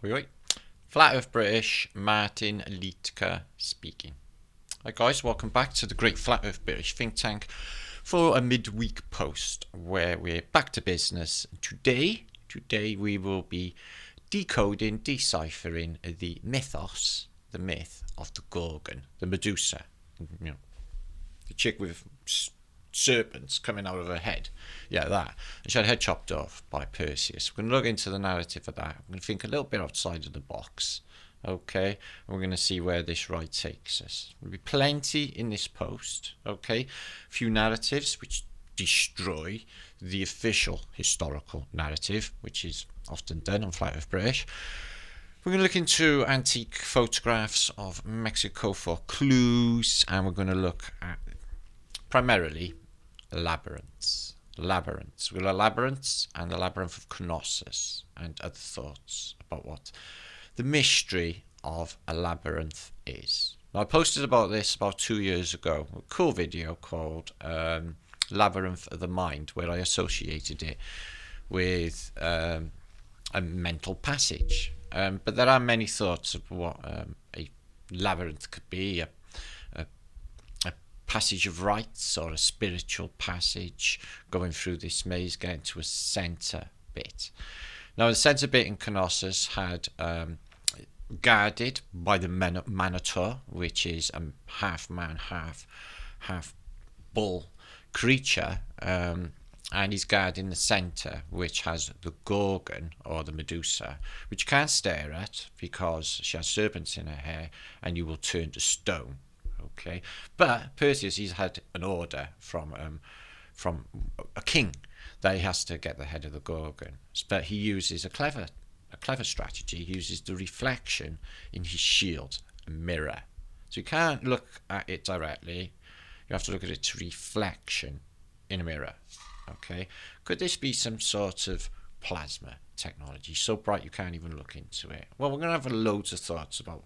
Oi, oi. Flat Earth British, Martin Liedtke speaking. Hi guys, welcome back to the Great Flat Earth British Think Tank for a midweek post where we're back to business. Today we will be decoding, deciphering the mythos, the myth of the Gorgon, the Medusa, you know, the chick with serpents coming out of her head. Yeah, that. And she had her head chopped off by Perseus. We're going to look into the narrative of that. We're going to think a little bit outside of the box. Okay, and we're going to see where this ride takes us. There'll be plenty in this post. Okay, a few narratives which destroy the official historical narrative, which is often done on Flat Earth British. We're going to look into antique photographs of Mexico for clues, and we're going to look at primarily labyrinths. Labyrinths. We'll have labyrinths and the labyrinth of Knossos and other thoughts about what the mystery of a labyrinth is. Now, I posted about this about 2 years ago, a cool video called Labyrinth of the Mind, where I associated it with a mental passage. But there are many thoughts of what a labyrinth could be, a passage of rites or a spiritual passage going through this maze, getting to a centre bit. Now, the centre bit in Knossos had guarded by the Minotaur, which is a half man, half bull creature, and he's guarding the centre, which has the Gorgon or the Medusa, which you can't stare at because she has serpents in her hair and you will turn to stone. Okay, but Perseus, he's had an order from a king that he has to get the head of the Gorgon. But he uses a clever strategy. He uses the reflection in his shield, a mirror. So you can't look at it directly. You have to look at its reflection in a mirror. Okay, could this be some sort of plasma technology so bright you can't even look into it? Well, we're going to have loads of thoughts about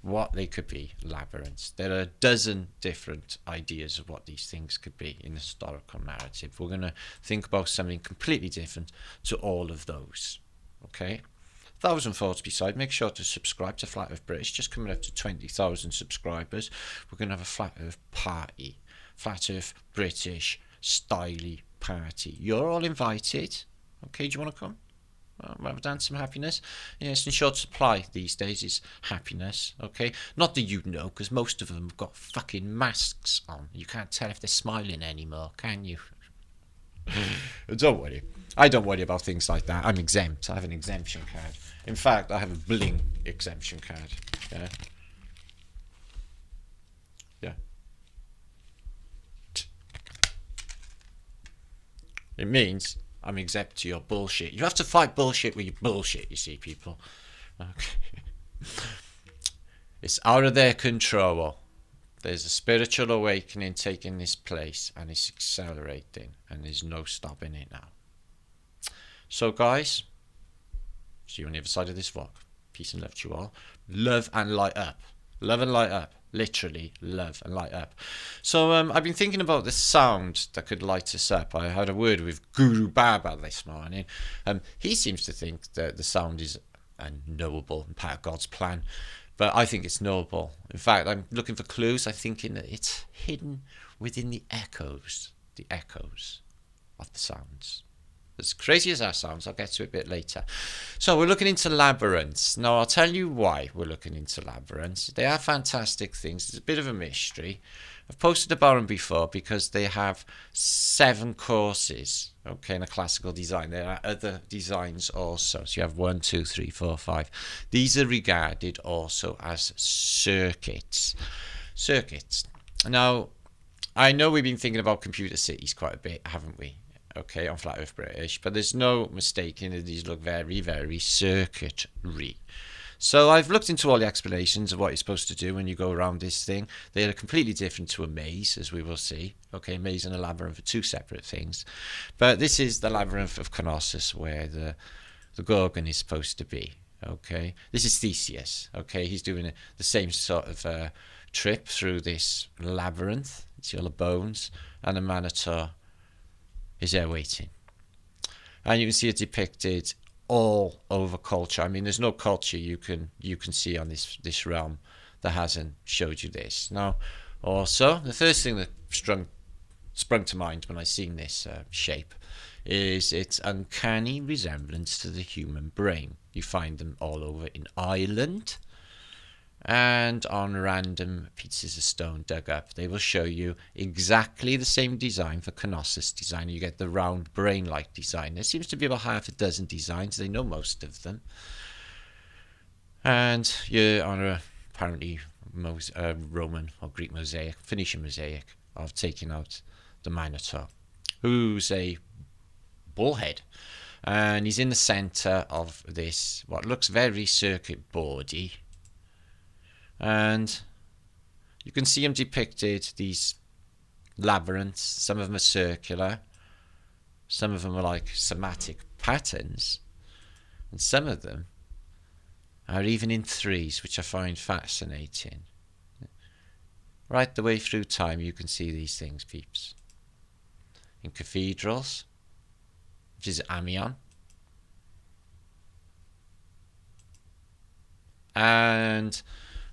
what they could be, labyrinths. There are a dozen different ideas of what these things could be in the historical narrative. We're going to think about something completely different to all of those. Okay? 1,000 thoughts beside. Make sure to subscribe to Flat Earth British. Just coming up to 20,000 subscribers. We're going to have a Flat Earth party. Flat Earth British styly party. You're all invited. Okay, do you want to come? Rather than some happiness. Yes, in short supply these days is happiness. Okay, not that you know, because most of them have got fucking masks on. You can't tell if they're smiling anymore, can you? Don't worry. I don't worry about things like that. I'm exempt. I have an exemption card. In fact, I have a bling exemption card. Yeah. Yeah. It means I'm exempt to your bullshit. You have to fight bullshit with your bullshit, you see, people. Okay. It's out of their control. There's a spiritual awakening taking this place, and it's accelerating, and there's no stopping it now. So, guys, see you on the other side of this vlog. Peace and love to you all. Love and light up. Love and light up. Literally love and light up. So I've been thinking about the sound that could light us up. I had a word with Guru Baba this morning. He seems to think that the sound is unknowable and part of God's plan, but I think it's knowable. In fact, I'm looking for clues. I'm thinking that it's hidden within the echoes of the sounds. As crazy as that sounds, I'll get to it a bit later. So we're looking into labyrinths. Now, I'll tell you why we're looking into labyrinths. They are fantastic things. It's a bit of a mystery. I've posted about them before because they have 7 courses, okay, in a classical design. There are other designs also. So you have 1, 2, 3, 4, 5. These are regarded also as circuits. Circuits. Now, I know we've been thinking about computer cities quite a bit, haven't we? Okay, on Flat Earth British, but there's no mistaking that these look very, very circuitry. So I've looked into all the explanations of what you're supposed to do when you go around this thing. They are completely different to a maze, as we will see. Okay, maze and a labyrinth are 2 separate things. But this is the labyrinth of Knossos, where the Gorgon is supposed to be. Okay, this is Theseus. Okay, he's doing the same sort of trip through this labyrinth. It's all the bones, and the Minotaur is there waiting. And you can see it depicted all over culture. I mean, there's no culture you can see on this realm that hasn't showed you this. Now, also, the first thing that sprung to mind when I seen this shape is its uncanny resemblance to the human brain. You find them all over in Ireland and on random pieces of stone dug up. They will show you exactly the same design for Knossos design. You get the round brain-like design. There seems to be about half a dozen designs. They know most of them. And you're on a apparently Roman or Greek mosaic, Phoenician mosaic of taking out the Minotaur, who's a bullhead. And he's in the centre of this, what looks very circuit boardy. And you can see him depicted, these labyrinths. Some of them are circular, some of them are like somatic patterns, and some of them are even in threes, which I find fascinating. Right the way through time you can see these things, peeps. In cathedrals, which is Amiens, and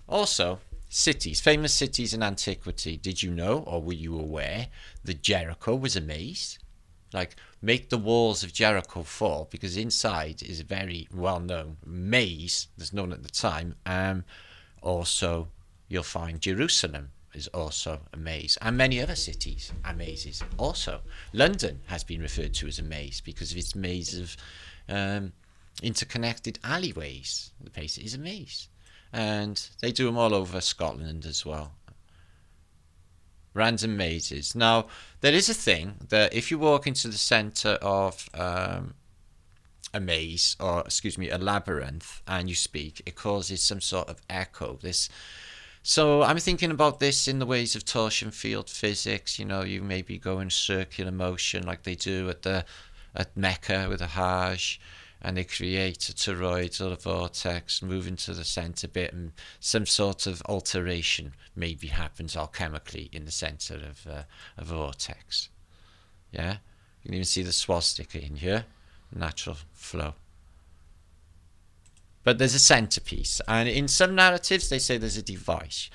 also cities, famous cities in antiquity. Did you know, or were you aware, that Jericho was a maze? Like, make the walls of Jericho fall, because inside is a very well-known maze that's known at the time. Also, you'll find Jerusalem is also a maze, and many other cities are mazes. Also, London has been referred to as a maze because of its maze of interconnected alleyways. The place is a maze. And they do them all over Scotland as well. Random mazes. Now, there is a thing that if you walk into the centre of a maze, or excuse me, a labyrinth, and you speak, it causes some sort of echo. So I'm thinking about this in the ways of torsion field physics. You know, you maybe go in circular motion like they do at Mecca with the Hajj, and they create a toroid or a vortex, move into the centre bit, and some sort of alteration maybe happens alchemically in the centre of a vortex. Yeah, you can even see the swastika in here, natural flow. But there's a centrepiece, and in some narratives they say there's a device.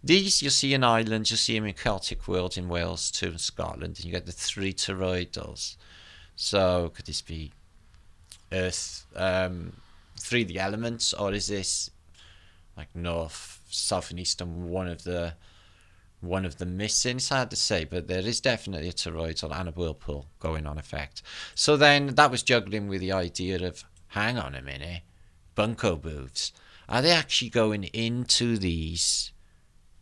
These you'll see in Ireland, you'll see them in Celtic world, in Wales too, and Scotland, and you get the three toroidals. So could this be Earth, three of the elements, or is this like north, south, and east, and one of the missing? It's hard to say, but there is definitely a toroidal and a whirlpool going on effect. So then that was juggling with the idea of, hang on a minute, bunko booths, are they actually going into these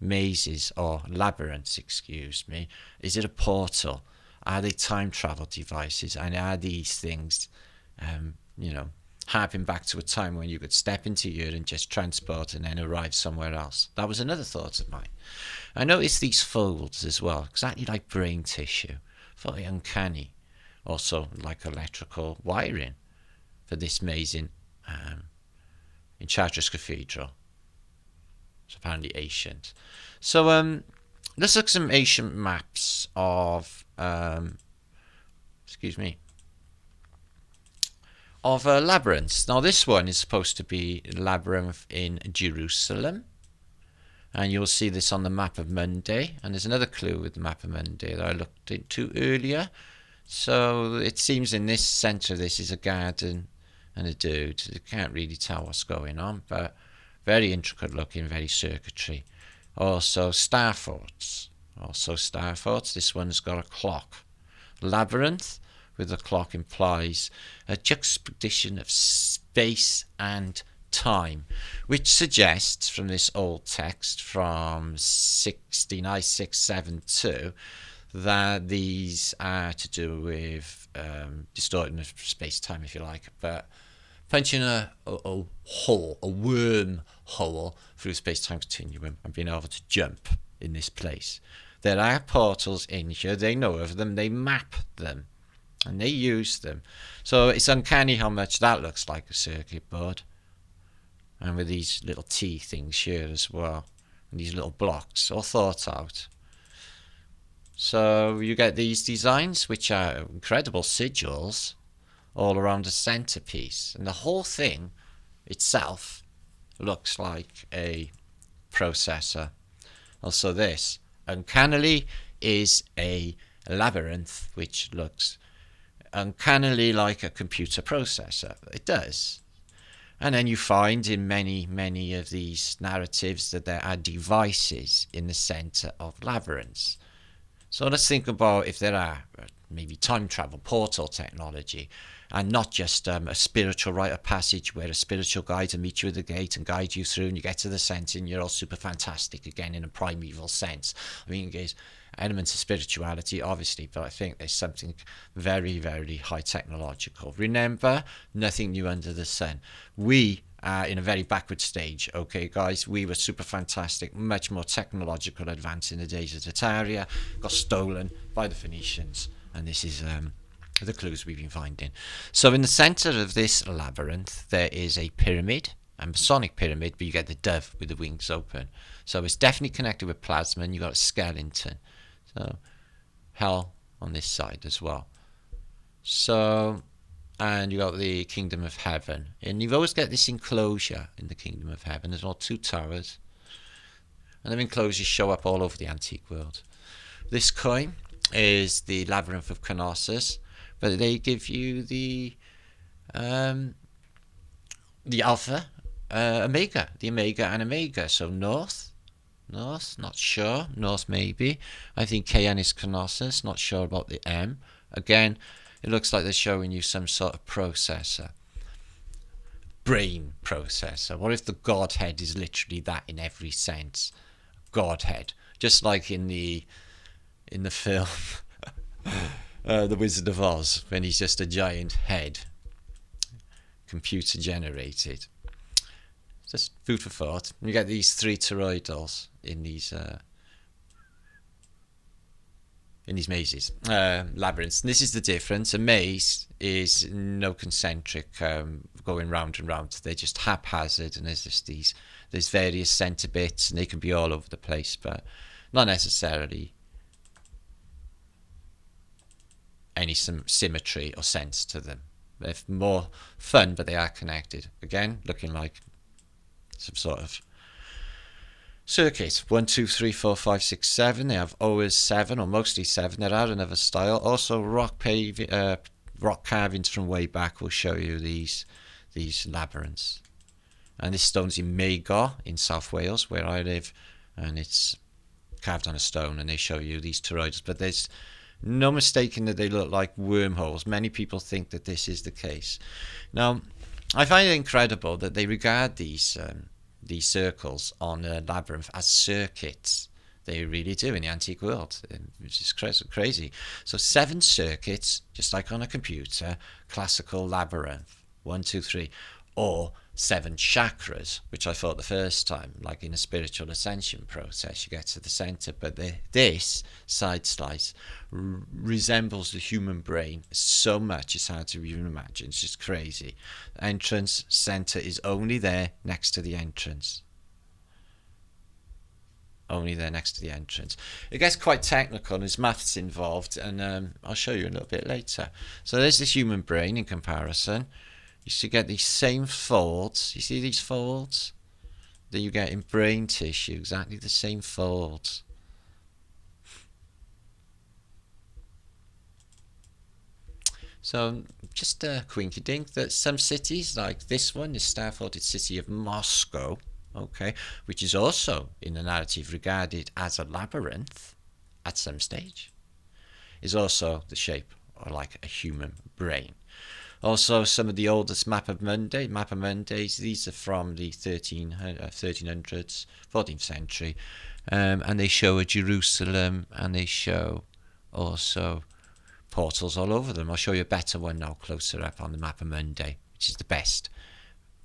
mazes or labyrinths, excuse me? Is it a portal? Are they time travel devices? And are these things harping back to a time when you could step into here and just transport and then arrive somewhere else? That was another thought of mine. I noticed these folds as well, exactly like brain tissue. Very uncanny. Also like electrical wiring for this maze in Chartres Cathedral. It's apparently ancient. So let's look at some ancient maps of labyrinths. Now this one is supposed to be a labyrinth in Jerusalem, and you'll see this on the Mappa Mundi, and there's another clue with the Mappa Mundi that I looked into earlier. So it seems in this centre this is a garden and a dude. You can't really tell what's going on, but very intricate looking, very circuitry. Also Staforts. This one's got a clock. Labyrinth with a clock implies a juxtaposition of space and time, which suggests from this old text from 16I672 that these are to do with distorting of space-time, if you like, but punching a hole, a worm hole through space-time continuum and being able to jump in this place. There are portals in here, they know of them, they map them, and they use them. So it's uncanny how much that looks like a circuit board. And with these little T things here as well, and these little blocks, all thought out. So you get these designs, which are incredible sigils, all around the centerpiece. And the whole thing itself looks like a processor. Also this, uncannily, is a labyrinth, which looks uncannily like a computer processor. It does. And then you find in many of these narratives that there are devices in the center of labyrinths. So let's think about if there are maybe time travel, portal technology, and not just a spiritual rite of passage where a spiritual guide will meet you at the gate and guide you through, and you get to the center and you're all super fantastic again in a primeval sense. I mean, there's elements of spirituality, obviously, but I think there's something very, very high technological. Remember, nothing new under the sun. We are in a very backward stage, okay, guys? We were super fantastic, much more technological advance in the days of Tartaria, got stolen by the Phoenicians, and this is the clues we've been finding. So in the center of this labyrinth, there is a pyramid, a Masonic pyramid, but you get the dove with the wings open. So it's definitely connected with plasma, and you've got a skeleton. So hell on this side as well. So, and you got the kingdom of heaven, and you've always got this enclosure in the kingdom of heaven. There's all two towers, and the enclosures show up all over the antique world. This coin is the labyrinth of Knossos, but they give you the alpha, omega, the omega and omega. So north, not sure. North maybe. I think KN is Knossos. Not sure about the M. Again, it looks like they're showing you some sort of processor. Brain processor. What if the Godhead is literally that in every sense? Godhead. Just like in the film The Wizard of Oz, when he's just a giant head. Computer generated. Just food for thought. You get these three toroidals in these mazes, labyrinths. And this is the difference. A maze is no concentric, going round and round. They're just haphazard, and there's just there's various center bits, and they can be all over the place, but not necessarily any symmetry or sense to them. They're more fun, but they are connected. Again, looking like some sort of circuit. 1, 2, 3, 4, 5, 6, 7. They have always 7, or mostly 7. There are another style. Also, rock carvings from way back will show you these labyrinths. And this stone's in Magor in South Wales, where I live, and it's carved on a stone, and they show you these toroidals. But there's no mistaking that they look like wormholes. Many people think that this is the case. Now, I find it incredible that they regard these circles on a labyrinth as circuits. They really do in the antique world, which is crazy. So 7 circuits, just like on a computer, classical labyrinth, 1, 2, 3, or 7 chakras, which I thought the first time, like in a spiritual ascension process, you get to the center. But this side slice resembles the human brain so much it's hard to even imagine. It's just crazy. Entrance center is only there next to the entrance. Only there next to the entrance. It gets quite technical, and there's maths involved, and I'll show you a little bit later. So there's the human brain in comparison. You should get these same folds. You see these folds that you get in brain tissue, exactly the same folds. So just a quinky-dink that some cities, like this one, is Staforts city of Moscow, okay, which is also in the narrative regarded as a labyrinth at some stage, is also the shape or like a human brain. Also, some of the oldest Mappa Mundis, these are from the 1300s, 14th century, and they show a Jerusalem, and they show also portals all over them. I'll show you a better one now, closer up on the Mappa Mundi, which is the best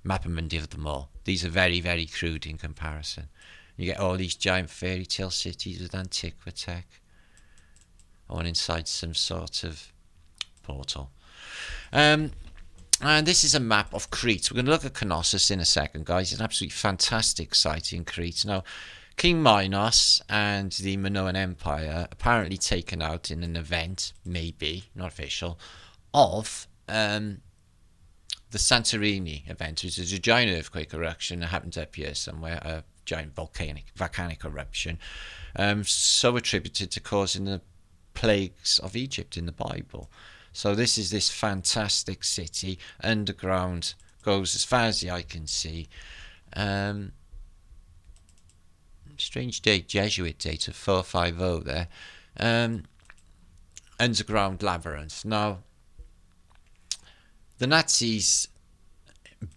Mappa Mundi of them all. These are very, very crude in comparison. You get all these giant fairy tale cities with antiquitech, all inside some sort of portal. And this is a map of Crete. We're going to look at Knossos in a second, guys. It's an absolutely fantastic site in Crete. Now, King Minos and the Minoan Empire apparently taken out in an event, maybe, not official, of the Santorini event, which is a giant earthquake eruption that happened up here somewhere, a giant volcanic eruption, so attributed to causing the plagues of Egypt in the Bible. So this is this fantastic city, underground, goes as far as the eye can see. Strange date, Jesuit date of 450 there. Underground labyrinth. Now, the Nazis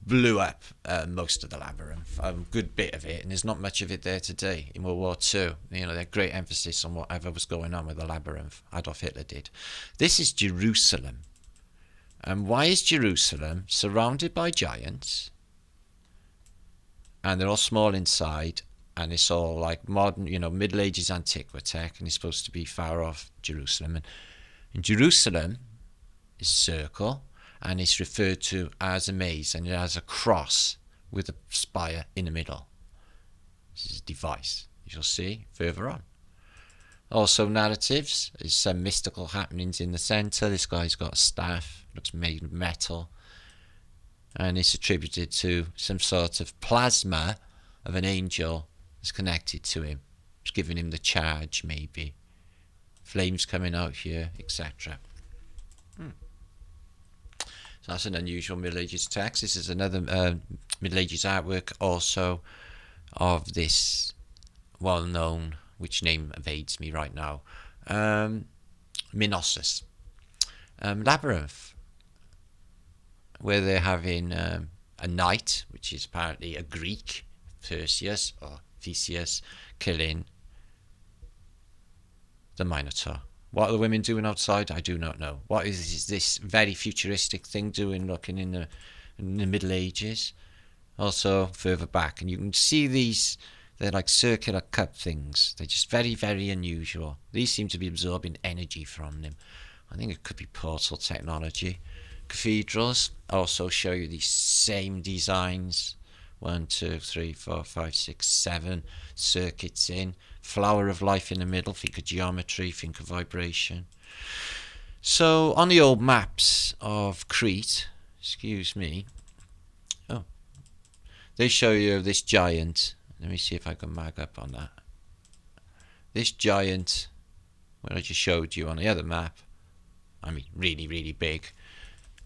blew up most of the labyrinth, a good bit of it, and there's not much of it there today in World War II. You know, their great emphasis on whatever was going on with the labyrinth. Adolf Hitler did. This is Jerusalem. And why is Jerusalem surrounded by giants? And they're all small inside, and it's all like modern, you know, Middle Ages antiquity, and it's supposed to be far off Jerusalem. And Jerusalem is circle, and it's referred to as a maze, and it has a cross with a spire in the middle. This is a device, you'll see further on. Also narratives, there's some mystical happenings in the centre. This guy's got a staff, looks made of metal, and it's attributed to some sort of plasma of an angel that's connected to him. It's giving him the charge, maybe. Flames coming out here, etc. So that's an unusual Middle Ages text. This is another Middle Ages artwork also of this well-known, which name evades me right now, Minosus. Labyrinth, where they're having a knight, which is apparently a Greek, Perseus or Theseus, killing the Minotaur. What are the women doing outside? I do not know. What is this very futuristic thing doing looking in the Middle Ages? Also further back, and you can see these, they're like circular cup things. They're just very, very unusual. These seem to be absorbing energy from them. I think it could be portal technology. Cathedrals also show you these same designs. 1, 2, 3, 4, 5, 6, 7 circuits in. Flower of life in the middle. Think of geometry, think of vibration. So on the old maps of Crete, excuse me, they show you this giant. Let me see if I can mag up on that. This giant, what I just showed you on the other map, I mean really, really big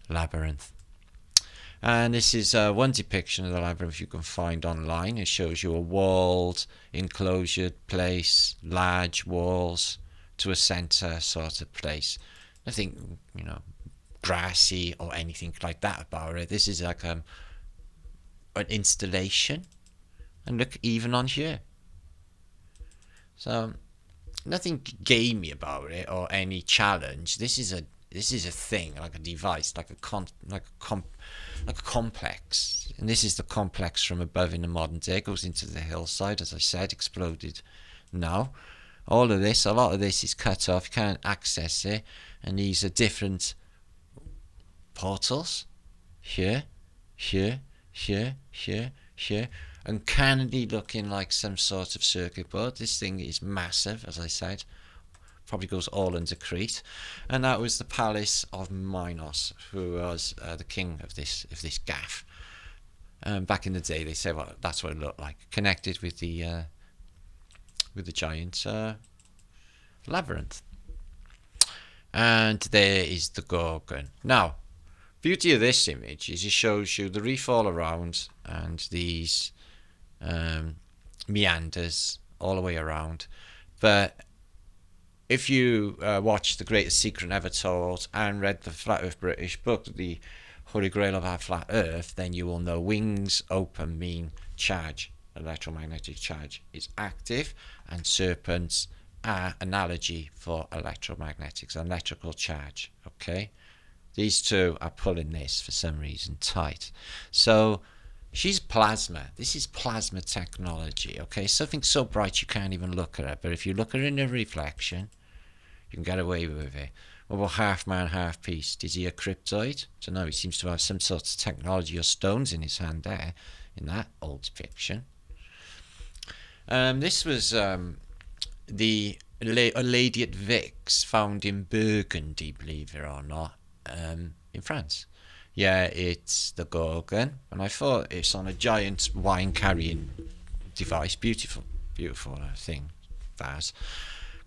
labyrinth. And this is one depiction of the labyrinth you can find online. It shows you a walled, enclosured place, large walls to a centre sort of place. Nothing, you know, grassy or anything like that about it. This is like an installation. And look, even on here. So nothing gamey about it or any challenge. This is a thing, like a device, like a complex. And this is the complex from above in the modern day. It goes into the hillside, as I said, exploded now. All of this, a lot of this is cut off. You can't access it. And these are different portals. Here, here, here, here, here. Uncannily looking like some sort of circuit board. This thing is massive, as I said. Probably goes all under Crete. And that was the palace of Minos, who was the king of this gaff. Back in the day, they said, well, that's what it looked like, connected with the giant labyrinth. And there is the Gorgon. Now, beauty of this image is it shows you the reef all around and these meanders all the way around. But if you watch The Greatest Secret Ever Told and read the Flat Earth British book, The Holy Grail of Our Flat Earth, then you will know wings open mean charge, electromagnetic charge is active, and serpents are analogy for electromagnetics, electrical charge. Okay, these two are pulling this for some reason tight. So she's plasma. This is plasma technology. Okay, something so bright you can't even look at it, but if you look at it in a reflection, you can get away with it. Well, half man, half beast. Is he a cryptoid? I don't know. He seems to have some sort of technology or stones in his hand there, in that old depiction. This was a lady at Vic's, found in Burgundy, believe it or not. in France. Yeah, it's the Gorgon, and I thought it's on a giant wine-carrying device. Beautiful, beautiful thing, vase.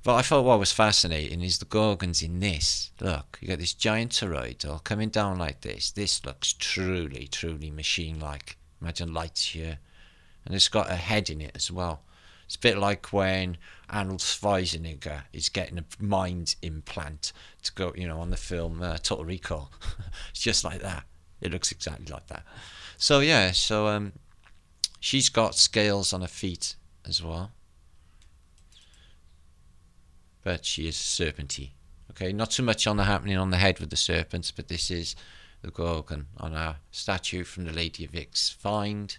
But I thought what was fascinating is the Gorgons in this. Look, you got this giant toroidal coming down like this. This looks truly, truly machine-like. Imagine lights here. And it's got a head in it as well. It's a bit like when Arnold Schwarzenegger is getting a mind implant to go, on the film Total Recall. It's just like that. It looks exactly like that. So yeah, she's got scales on her feet as well. But she is serpenty. Okay, not too much happening on the head with the serpents, but this is the Gorgon on our statue from the Lady of Ix Find.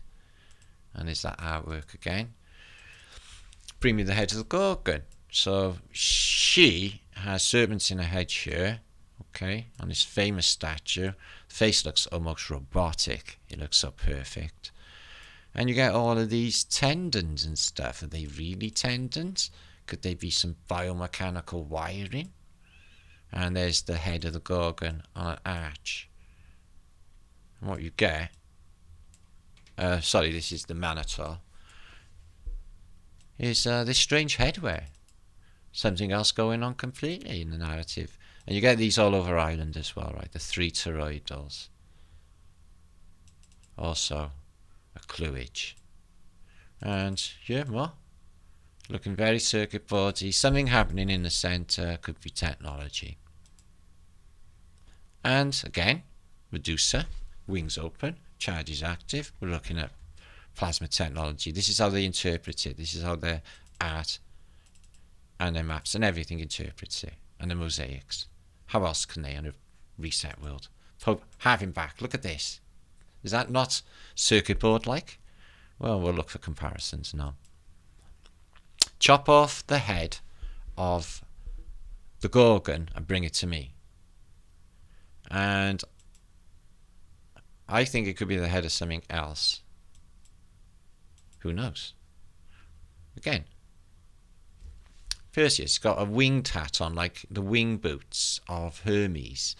And is that artwork again? Bring me the head of the Gorgon. So she has serpents in her head here. Okay, on this famous statue. The face looks almost robotic. It looks so perfect. And you get all of these tendons and stuff. Are they really tendons? Could they be some biomechanical wiring? And there's the head of the Gorgon on an arch. And what you get... this is the Minotaur. Is this strange headwear. Something else going on completely in the narrative. And you get these all over Ireland as well, right? The 3 toroidals. Also, a cluage. And, yeah, well, looking very circuit boardy. Something happening in the centre. Could be technology. And, again, Medusa. Wings open. Charge is active. We're looking at plasma technology. This is how they interpret it. This is how their art and their maps and everything interprets it. And the mosaics. How else can they in a reset world? Have him back. Look at this. Is that not circuit board like? Well, we'll look for comparisons now. Chop off the head of the Gorgon and bring it to me. And I think it could be the head of something else. Who knows? Again, Perseus got a winged hat on, like the wing boots of Hermes.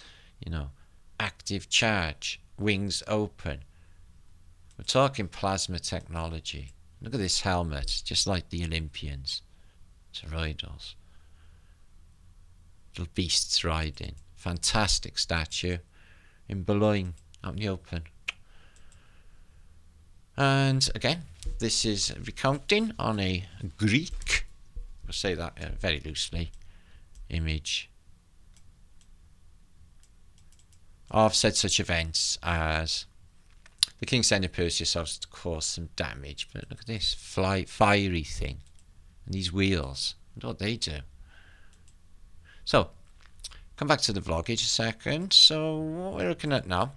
Active charge, wings open. We're talking plasma technology. Look at this helmet, just like the Olympians. Toroidals. Little beasts riding. Fantastic statue in Boulogne, out in the open. And again, this is recounting on a Greek, we'll say that very loosely, image of said such events as the king sending Perseus out to cause some damage. But look at this fiery thing and these wheels. Look what they do. So, come back to the vloggage a second. So, what we're looking at now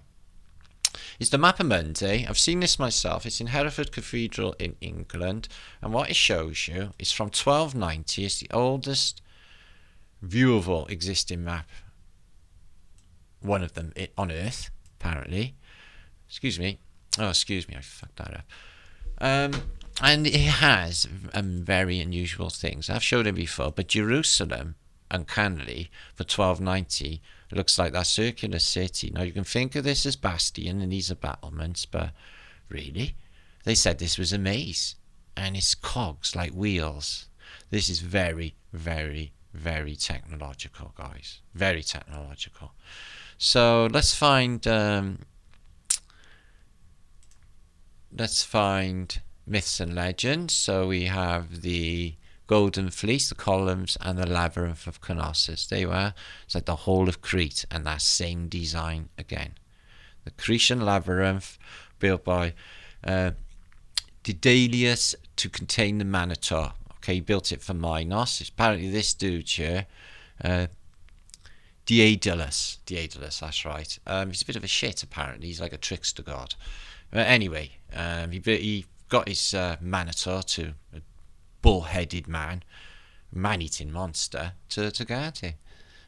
is the Mappa Mundi. I've seen this myself. It's in Hereford Cathedral in England. And what it shows you is from 1290. It's the oldest viewable existing map. One of them on Earth, apparently. Excuse me. Oh, excuse me. I fucked that up. And it has very unusual things. I've showed it before. But Jerusalem, uncannily, for 1290... it looks like that circular city. Now, you can think of this as bastion and these are battlements, but really, they said this was a maze. And it's cogs like wheels. This is very, very, very technological, guys. Very technological. So, let's find myths and legends. So, we have the Golden Fleece, the columns, and the Labyrinth of Knossos. There you are. It's like the whole of Crete, and that same design again. The Cretan Labyrinth, built by Daedalus to contain the Minotaur. Okay, he built it for Minos. It's apparently this dude here, Daedalus, that's right. He's a bit of a shit, apparently. He's like a trickster god. But anyway, he got his Minotaur to bull-headed man-eating monster to guard it.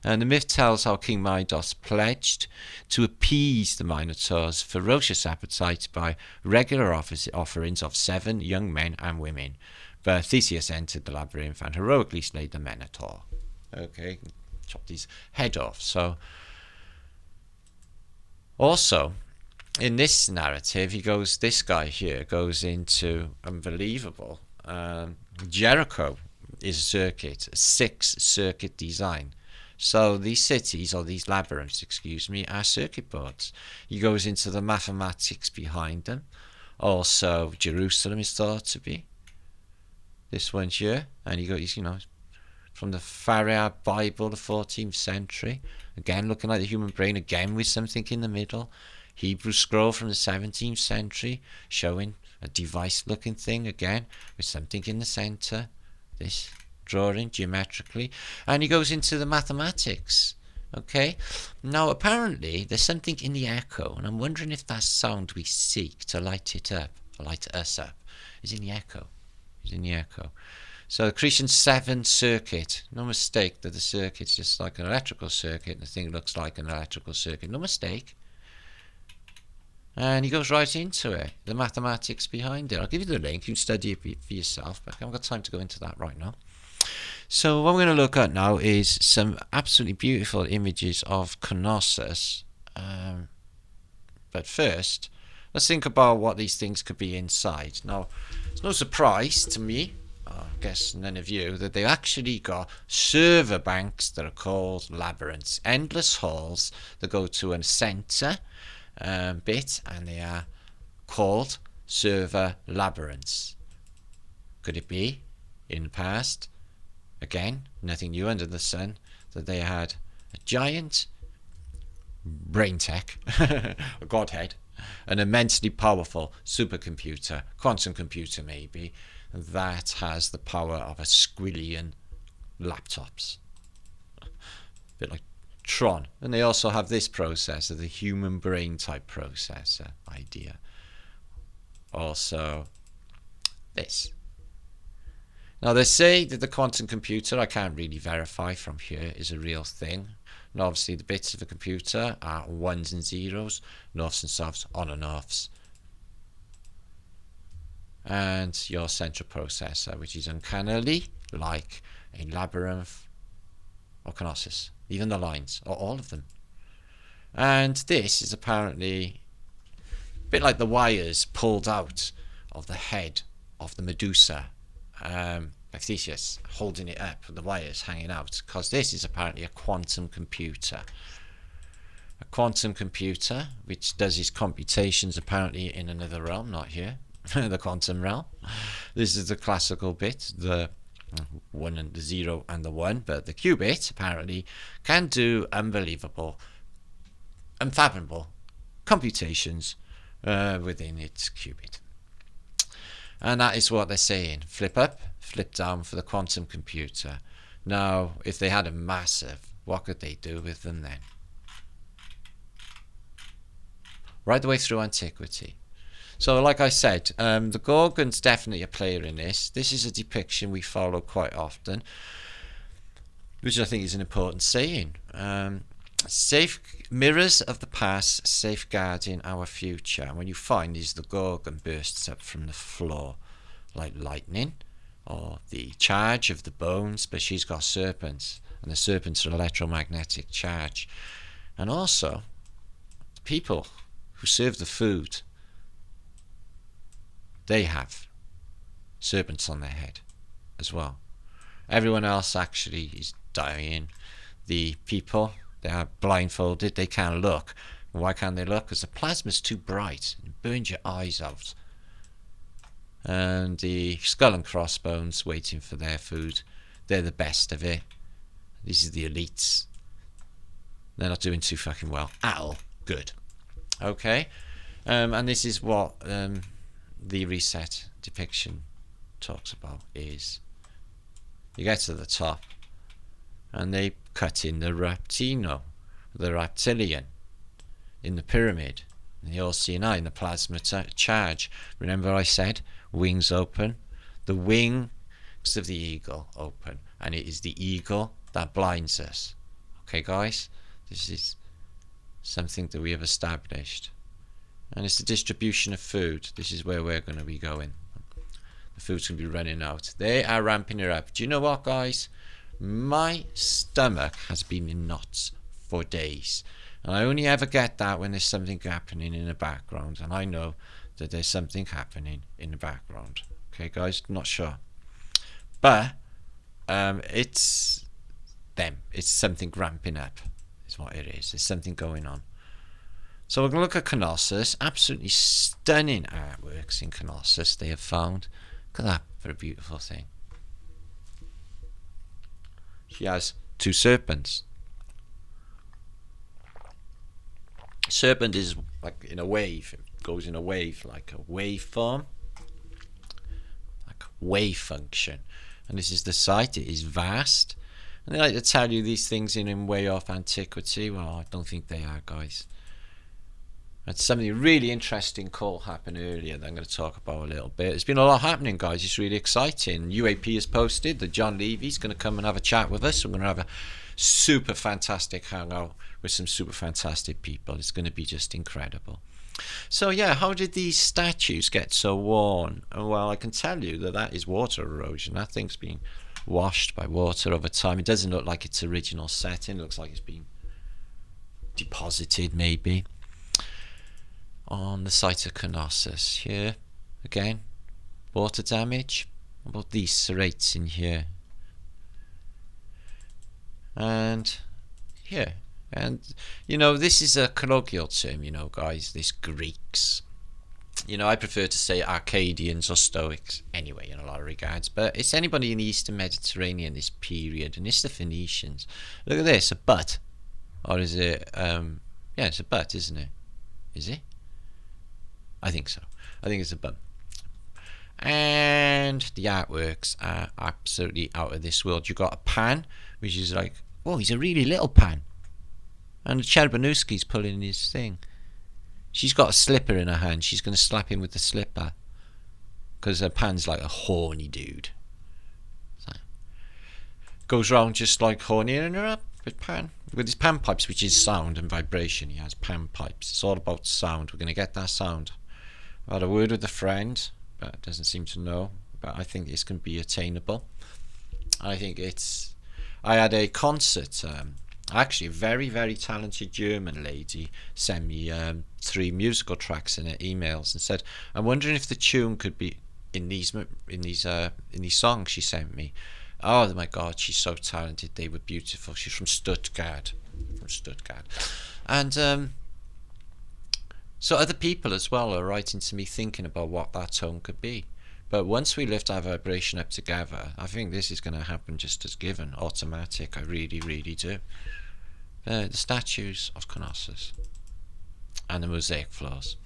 And the myth tells how King Minos pledged to appease the Minotaur's ferocious appetite by regular offerings of 7 young men and women. But Theseus entered the labyrinth and heroically slayed the Minotaur. Okay, chopped his head off. So Also, in this narrative, this guy here goes into unbelievable. Jericho is a circuit, a 6-circuit design. So these cities, or these labyrinths, excuse me, are circuit boards. He goes into the mathematics behind them. Also, Jerusalem is thought to be this one here, and he's from the Pharaoh Bible, the 14th century. Again, looking like the human brain, again with something in the middle. Hebrew scroll from the 17th century, showing a device-looking thing again with something in the centre. This drawing geometrically, and he goes into the mathematics. Okay, now apparently there's something in the echo, and I'm wondering if that sound we seek to light us up, is in the echo. So the Cretan 7 circuit, no mistake that the circuit's just like an electrical circuit, and the thing looks like an electrical circuit, no mistake. And he goes right into it, the mathematics behind it. I'll give you the link, you can study it for yourself, but I haven't got time to go into that right now. So what we're going to look at now is some absolutely beautiful images of Knossos. But first, let's think about what these things could be inside. Now, it's no surprise to me, I guess none of you, that they've actually got server banks that are called labyrinths. Endless halls that go to a centre bit, and they are called server labyrinths. Could it be, in the past, again, nothing new under the sun, that they had a giant brain tech, a godhead, an immensely powerful supercomputer, quantum computer maybe, that has the power of a squillion laptops. A bit like Tron. And they also have this processor, the human brain type processor idea. Also, this. Now they say that the quantum computer, I can't really verify from here, is a real thing. And obviously the bits of a computer are ones and zeros, norths and souths, on and offs. And your central processor, which is uncannily like a labyrinth or Knossos. Even the lines, or all of them. And this is apparently a bit like the wires pulled out of the head of the Medusa, like Theseus, holding it up, the wires hanging out, because this is apparently a quantum computer. A quantum computer which does its computations apparently in another realm, not here, the quantum realm. This is the classical bit, the 1 and the 0 and the 1, but the qubit apparently can do unbelievable, unfathomable computations within its qubit. And that is what they're saying. Flip up, flip down for the quantum computer. Now, if they had a massive, what could they do with them then? Right the way through antiquity. So, like I said, the Gorgon's definitely a player in this. This is a depiction we follow quite often, which I think is an important saying. Mirrors of the past safeguarding our future. And when you find these, the Gorgon bursts up from the floor like lightning, or the charge of the bones, but she's got serpents, and the serpents are electromagnetic charge. And also, the people who serve the food, they have serpents on their head as well. Everyone else actually is dying. The people, they are blindfolded, they can't look. Why can't they look? Because the plasma's too bright, it burns your eyes out. And the skull and crossbones waiting for their food, they're the best of it. These are the elites. They're not doing too fucking well at all. Good. Okay. And this is what the reset depiction talks about. Is you get to the top and they cut in the reptilian in the pyramid, and you all see an eye in the plasma charge. Remember I said wings open, the wings of the eagle open, and it is the eagle that blinds us. Okay guys, this is something that we have established. And it's the distribution of food. This is where we're going to be going. The food's going to be running out. They are ramping it up. Do you know what, guys? My stomach has been in knots for days. And I only ever get that when there's something happening in the background, and I know that there's something happening in the background. Okay, guys, not sure, but it's them. It's something ramping up, is what it is. There's something going on. So we're going to look at Colossus. Absolutely stunning artworks in Colossus they have found. Look at that for a beautiful thing. She has two serpents. Serpent is like in a wave. It goes in a wave, like a wave form, like a wave function. And this is the site. It is vast. And they like to tell you these things in way off antiquity. Well, I don't think they are, guys. It's something really interesting call happened earlier that I'm going to talk about a little bit. There's been a lot happening, guys. It's really exciting. UAP has posted that John Levy's going to come and have a chat with us. We're going to have a super fantastic hangout with some super fantastic people. It's going to be just incredible. So yeah, how did these statues get so worn? Well, I can tell you that is water erosion. That thing's been washed by water over time. It doesn't look like its original setting. It looks like it's been deposited maybe on the site of Colossus. Here again, water damage. What about these serrates in here? And here, and you know, this is a colloquial term, you know, guys, this Greeks. You know, I prefer to say Arcadians or Stoics anyway in a lot of regards, but it's anybody in the Eastern Mediterranean this period, and it's the Phoenicians. Look at this, a butt. Or is it yeah, it's a butt, isn't it? Is it? I think so. I think it's a bum. And the artworks are absolutely out of this world. You've got a pan, which is like, oh, he's a really little pan. And Cherbanuski's pulling his thing. She's got a slipper in her hand. She's going to slap him with the slipper. Because her pan's like a horny dude. So, goes round just like hornying her up with pan. With his pan pipes, which is sound and vibration. He has pan pipes. It's all about sound. We're going to get that sound. I had a word with a friend, but doesn't seem to know. But I think this can be attainable. I think it's... I had a concert. Actually, a very, very talented German lady sent me 3 musical tracks in her emails and said, "I'm wondering if the tune could be in these songs she sent me." Oh my God, she's so talented. They were beautiful. She's from Stuttgart. And so other people as well are writing to me thinking about what that tone could be. But once we lift our vibration up together, I think this is going to happen just as given, automatic. I really, really do. The statues of Colossus and the mosaic floors.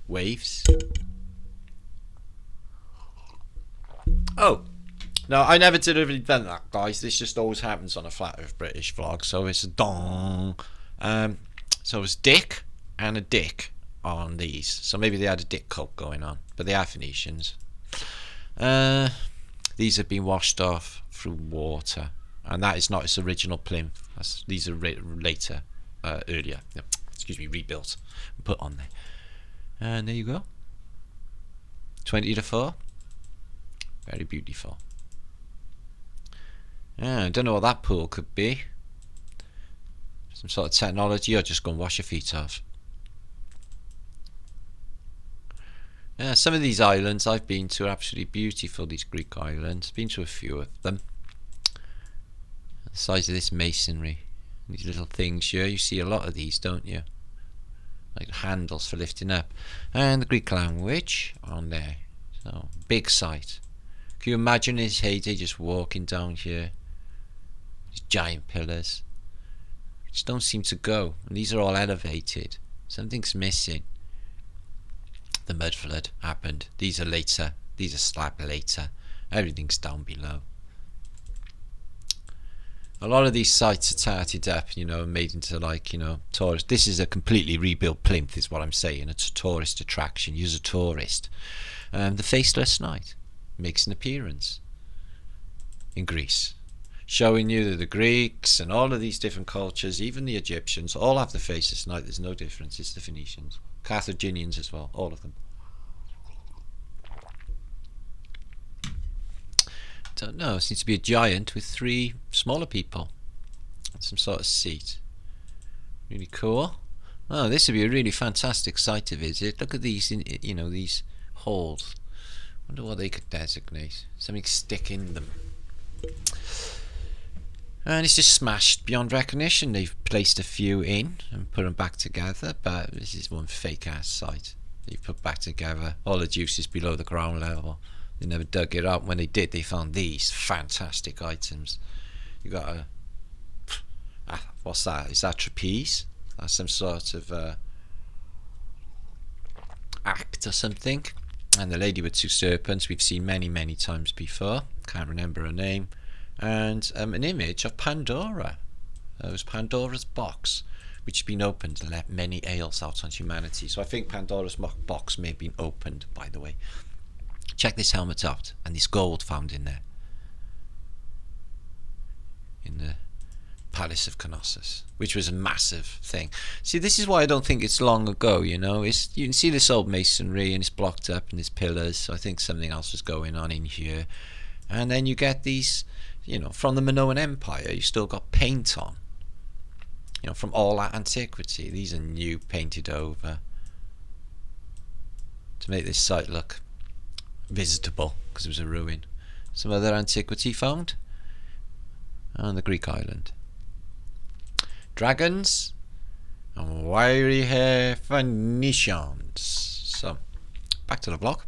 Waves. Oh, no, I never deliberately done that, guys. This just always happens on a Flat Earth British vlog. So it's a dong. So it's Dick and a Dick on these. So maybe they had a Dick cult going on. But they are Phoenicians. These have been washed off through water. And that is not its original plinth. These are later, earlier. No, excuse me, rebuilt. Put on there. And there you go. 20 to 4. Very beautiful. Yeah, I don't know what that pool could be. Some sort of technology, or just go and wash your feet off. Yeah, some of these islands I've been to are absolutely beautiful, these Greek islands. Been to a few of them. The size of this masonry. These little things here, you see a lot of these, don't you? Like handles for lifting up. And the Greek language on there. So, big site. Can you imagine his heyday just walking down here? These giant pillars. Just don't seem to go. And these are all elevated. Something's missing. The mud flood happened. These are later. These are slab later. Everything's down below. A lot of these sites are tarted up, you know, made into like, you know, tourist. This is a completely rebuilt plinth, is what I'm saying. It's a tourist attraction. You're a tourist. The Faceless Knight makes an appearance in Greece, showing you that the Greeks and all of these different cultures, even the Egyptians, all have the Faceless Knight. There's no difference. It's the Phoenicians, Carthaginians as well, all of them. Don't know. It seems to be a giant with 3 smaller people, some sort of seat. Really cool. Oh, this would be a really fantastic site to visit. Look at these, these holes. Wonder what they could designate. Something stick in them. And it's just smashed beyond recognition. They've placed a few in and put them back together, but this is one fake ass site they've put back together. All the juice is below the ground level. They never dug it up. When they did, they found these fantastic items. You got a what's that? Is that trapeze? That's some sort of act or something. And the lady with two serpents we've seen many times before. Can't remember her name. And an image of Pandora. It was Pandora's box, which had been opened and let many ales out on humanity. So I think Pandora's box may have been opened, by the way. Check this helmet out, and this gold found in there. In the Palace of Knossos, which was a massive thing. See, this is why I don't think it's long ago, you can see this old masonry and it's blocked up and there's pillars, so I think something else was going on in here. And then you get these, from the Minoan Empire, you still got paint on. From all that antiquity. These are new, painted over to make this site look visitable, because it was a ruin. Some other antiquity found on the Greek island. Dragons and wiry hair Phoenicians. So, back to the vlog.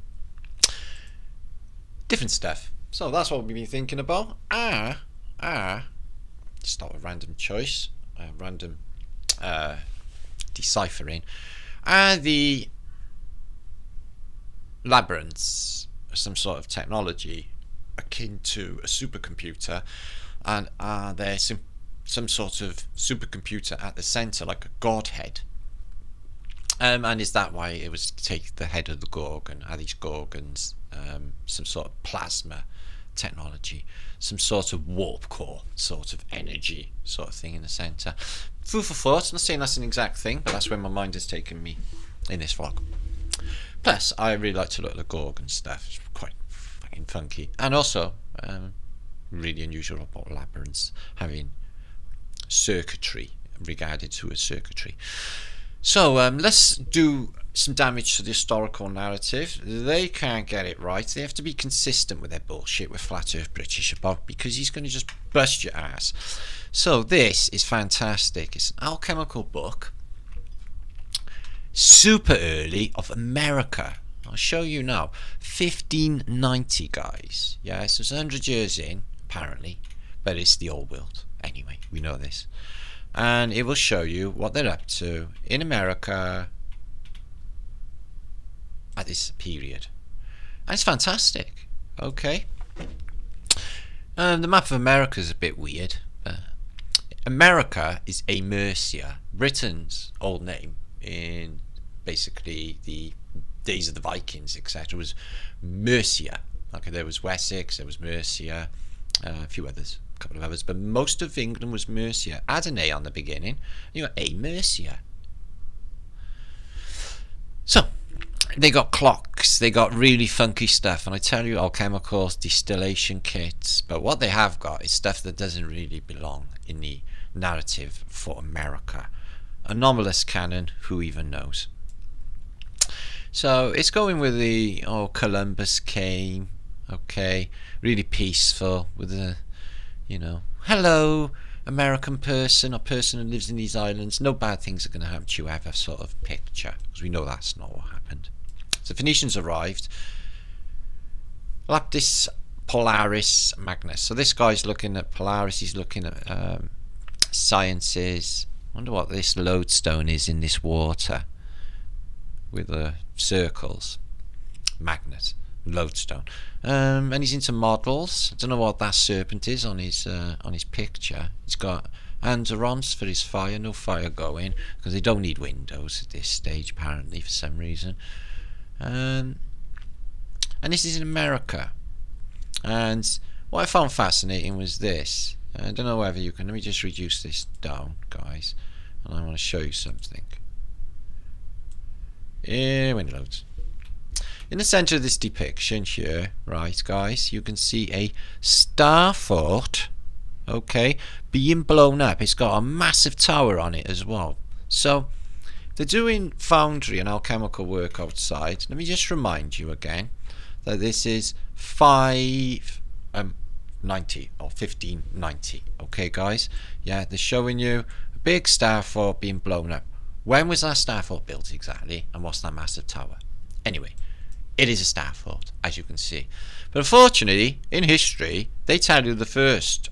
Different stuff. So that's what we've been thinking about. Start with random choice, random deciphering. The Labyrinths are some sort of technology akin to a supercomputer, and they're some sort of supercomputer at the centre, like a godhead. And is that why it was to take the head of the Gorgon? Are these Gorgons some sort of plasma technology, some sort of warp core sort of energy sort of thing in the centre? Food for thought. I'm not saying that's an exact thing, but that's where my mind has taken me in this vlog. Plus, I really like to look at the Gorgon stuff. It's quite fucking funky, and also really unusual about Labyrinths having circuitry, regarded to a circuitry. So let's do some damage to the historical narrative. They can't get it right. They have to be consistent with their bullshit with Flat Earth British above, because he's going to just bust your ass. So this is fantastic. It's an alchemical book, super early, of America. I'll show you now. 1590, guys. Yeah, so it's 100 years in, apparently, but it's the old world. Anyway, we know this. And it will show you what they're up to in America at this period. And it's fantastic. Okay. The map of America is a bit weird. America is Mercia, Britain's old name in basically the days of the Vikings, etc., was Mercia. Okay, there was Wessex, there was Mercia, a few others. Couple of others, but most of England was Mercia. Add an A on the beginning, you got Mercia. So they got clocks, they got really funky stuff, and I tell you, alchemicals, distillation kits, but what they have got is stuff that doesn't really belong in the narrative for America. Anomalous canon, who even knows? So it's going with the Columbus came, okay, really peaceful with the hello, American person or person who lives in these islands, no bad things are going to happen to you ever sort of picture, because we know that's not what happened. So Phoenicians arrived. Lapis Polaris Magnus. So this guy's looking at Polaris, he's looking at sciences. I wonder what this lodestone is in this water with the circles. Magnet. Lodestone. And he's into models. I don't know what that serpent is on his picture. He's got Laurence for his fire. No fire going, because they don't need windows at this stage apparently for some reason. And this is in America. And what I found fascinating was this. I don't know whether you can. Let me just reduce this down, guys, and I want to show you something. When it loads. In the centre of this depiction here, right, guys, you can see a Starfort, okay, being blown up. It's got a massive tower on it as well. So they're doing foundry and alchemical work outside. Let me just remind you again that this is 590 or 1590. Okay, guys? Yeah, they're showing you a big Stafort being blown up. When was that Stafort built exactly? And what's that massive tower? Anyway, it is a Stafort, as you can see. But unfortunately, in history, they tell you the first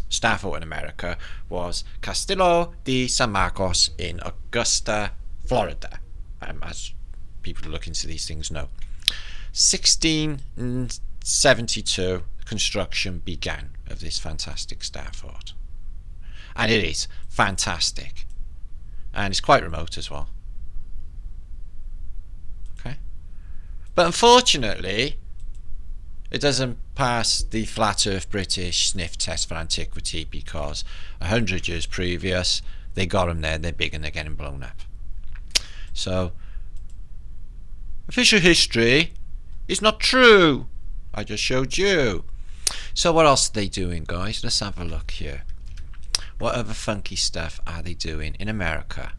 Stafort in America was Castillo de San Marcos in Augusta, Florida, as people who look into these things know. 1672 construction began of this fantastic Stafort, and it is fantastic, and it's quite remote as well. Okay, but unfortunately it doesn't pass the flat earth British sniff test for antiquity, because 100 years previous they got them there, they're big and they're getting blown up. So official history is not true. I just showed you. So what else are they doing, guys? Let's have a look here. What other funky stuff are they doing in America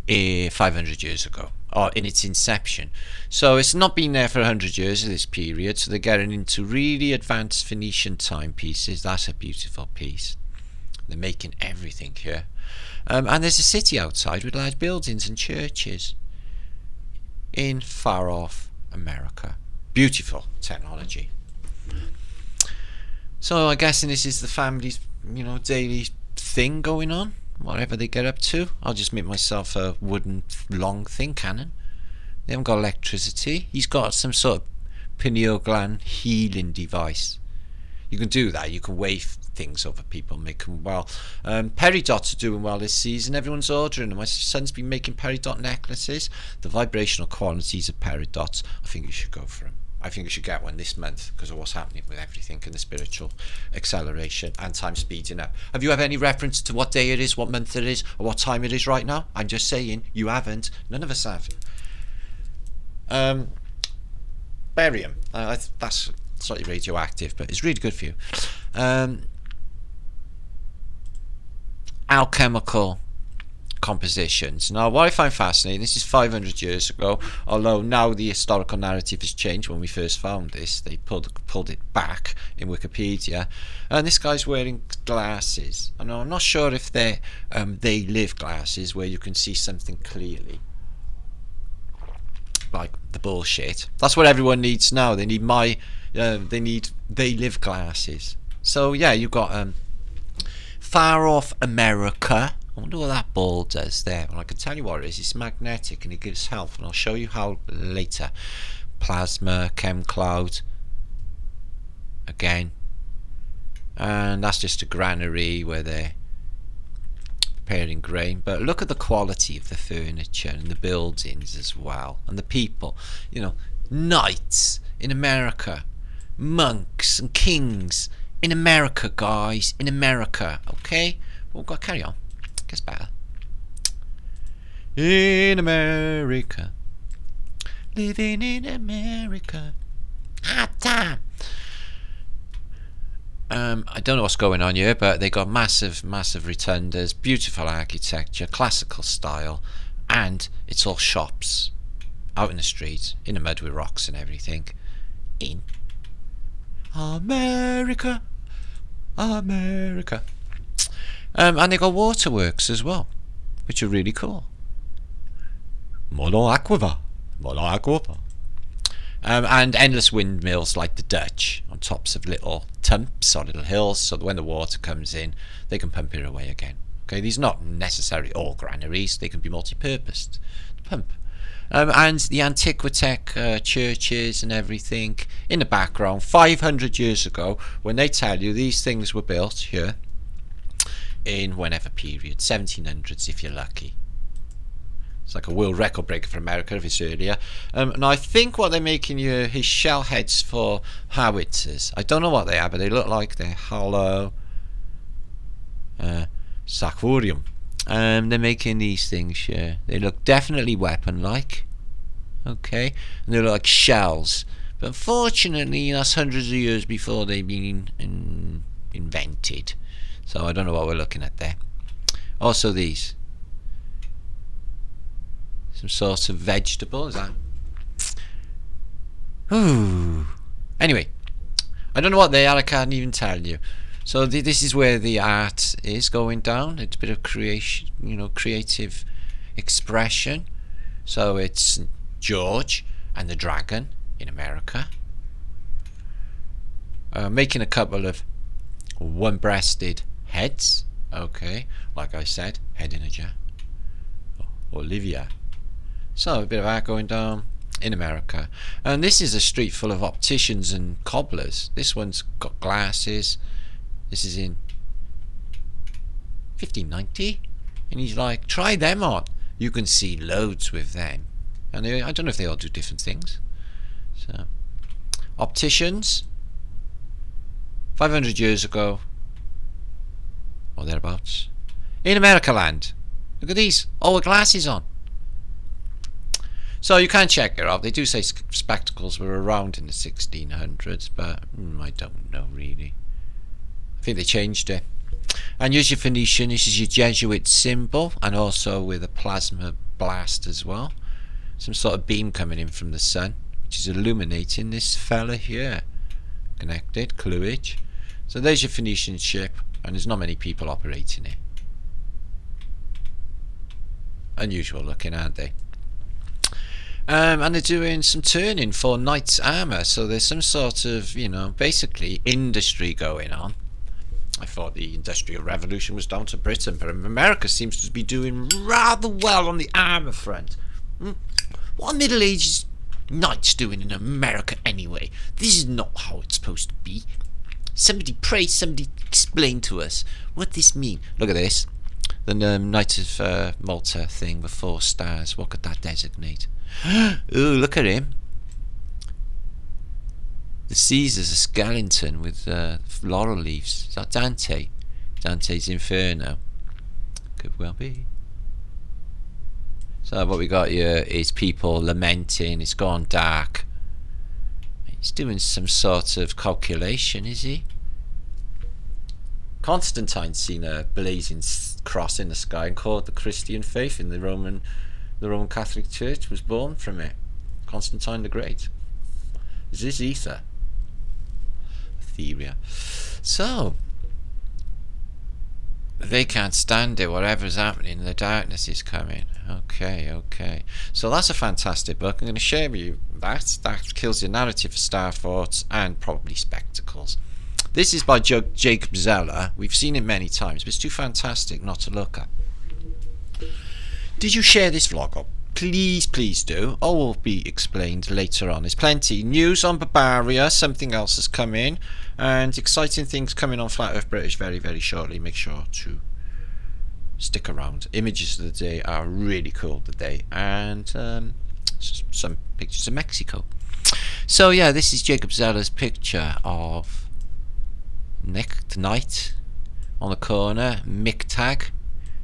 500 years ago, or in its inception? So it's not been there for 100 years of this period, so they're getting into really advanced Phoenician timepieces. That's a beautiful piece. They're making everything here. And there's a city outside with large buildings and churches in far off America. Beautiful technology. So I'm guessing this is the family's, daily thing going on, whatever they get up to. I'll just make myself a wooden long thing cannon. They haven't got electricity. He's got some sort of pineal gland healing device. You can do that. You can wave things over people, make them well. Peridots are doing well this season. Everyone's ordering them. My son's been making peridot necklaces. The vibrational qualities of peridots, I think you should go for them. I think you should get one this month because of what's happening with everything and the spiritual acceleration and time speeding up. Have you had any reference to what day it is, what month it is, or what time it is right now? I'm just saying, you haven't. None of us have. Barium. That's slightly radioactive, but it's really good for you. Alchemical compositions. Now, what I find fascinating, this is 500 years ago, although now the historical narrative has changed. When we first found this, they pulled it back in Wikipedia, and this guy's wearing glasses, and I'm not sure if they're they live glasses where you can see something clearly, like the bullshit. That's what everyone needs now. They need they live glasses. So yeah, you've got far off America. I wonder what that ball does there. Well, I can tell you what it is. It's magnetic and it gives health, and I'll show you how later. Plasma, chem cloud, again, and that's just a granary where they're preparing grain. But look at the quality of the furniture and the buildings as well, and the people. Knights in America, monks and kings in America, guys, in America. Okay, we've got to carry on. Gets better. In America, living in America. Damn. I don't know what's going on here, but they got massive rotundas, beautiful architecture, classical style, and it's all shops out in the street, in the mud with rocks and everything. In America, America. And they got waterworks as well, which are really cool. Mono aqua. And endless windmills like the Dutch on tops of little tumps or little hills, so that when the water comes in, they can pump it away again. Okay, these are not necessarily all granaries; they can be multi-purposed to pump. And the Antiquitech churches and everything in the background. 500 years ago, when they tell you these things were built here in whenever period, 1700s if you're lucky. It's like a world record breaker for America if it's earlier. And I think what they're making you his shell heads for howitzers. I don't know what they are, but they look like they're hollow Sacorium. They're making these things here. They look definitely weapon-like. Okay, and they look like shells. But unfortunately, that's hundreds of years before they've been invented. So I don't know what we're looking at there. Also these. Some sort of vegetable, is that? Ooh. Anyway, I don't know what they are, I can't even tell you. So this is where the art is going down. It's a bit of creation, creative expression. So it's George and the Dragon in America. Making a couple of one-breasted heads. Okay, like I said, head in a jar. Olivia. So a bit of art going down in America. And this is a street full of opticians and cobblers. This one's got glasses. This is in 1590. And he's like, try them on. You can see loads with them. And I don't know if they all do different things. So, opticians, 500 years ago, or thereabouts, in America land. Look at these, all with glasses on. So you can check it out. They do say spectacles were around in the 1600s, but I don't know really. I think they changed it. And use your Phoenician. This is your Jesuit symbol, and also with a plasma blast as well. Some sort of beam coming in from the sun, which is illuminating this fella here. Connected, Cluage. So there's your Phoenician ship, and there's not many people operating it. Unusual looking, aren't they? And they're doing some turning for knight's armour, so there's some sort of, basically industry going on. I thought the Industrial Revolution was down to Britain, but America seems to be doing rather well on the armour front. What are middle-aged knights doing in America anyway? This is not how it's supposed to be. Somebody pray, somebody explain to us what this means. Look at this. The Knight of Malta thing with 4 stars. What could that designate? Ooh, look at him. The Caesar's a skeleton with laurel leaves. Is that Dante? Dante's Inferno. Could well be. So what we got here is people lamenting. It's gone dark. He's doing some sort of calculation, is he? Constantine's seen a blazing cross in the sky and called the Christian faith in the Roman Catholic Church was born from it. Constantine the Great. Is this ether? Etheria. So they can't stand it. Whatever's happening, the darkness is coming. Okay. So that's a fantastic book. I'm going to share with you that. That kills your narrative for Staforts and probably spectacles. This is by Jacob Zeller. We've seen it many times, but it's too fantastic not to look at. Did you share this vlog up? Please do. All will be explained later on. There's plenty. News on Barbaria. Something else has come in. And exciting things coming on Flat Earth British very, very shortly. Make sure to stick around. Images of the day are really cool today. And some pictures of Mexico. So yeah, this is Jacob Zeller's picture of Night on the corner, Mictag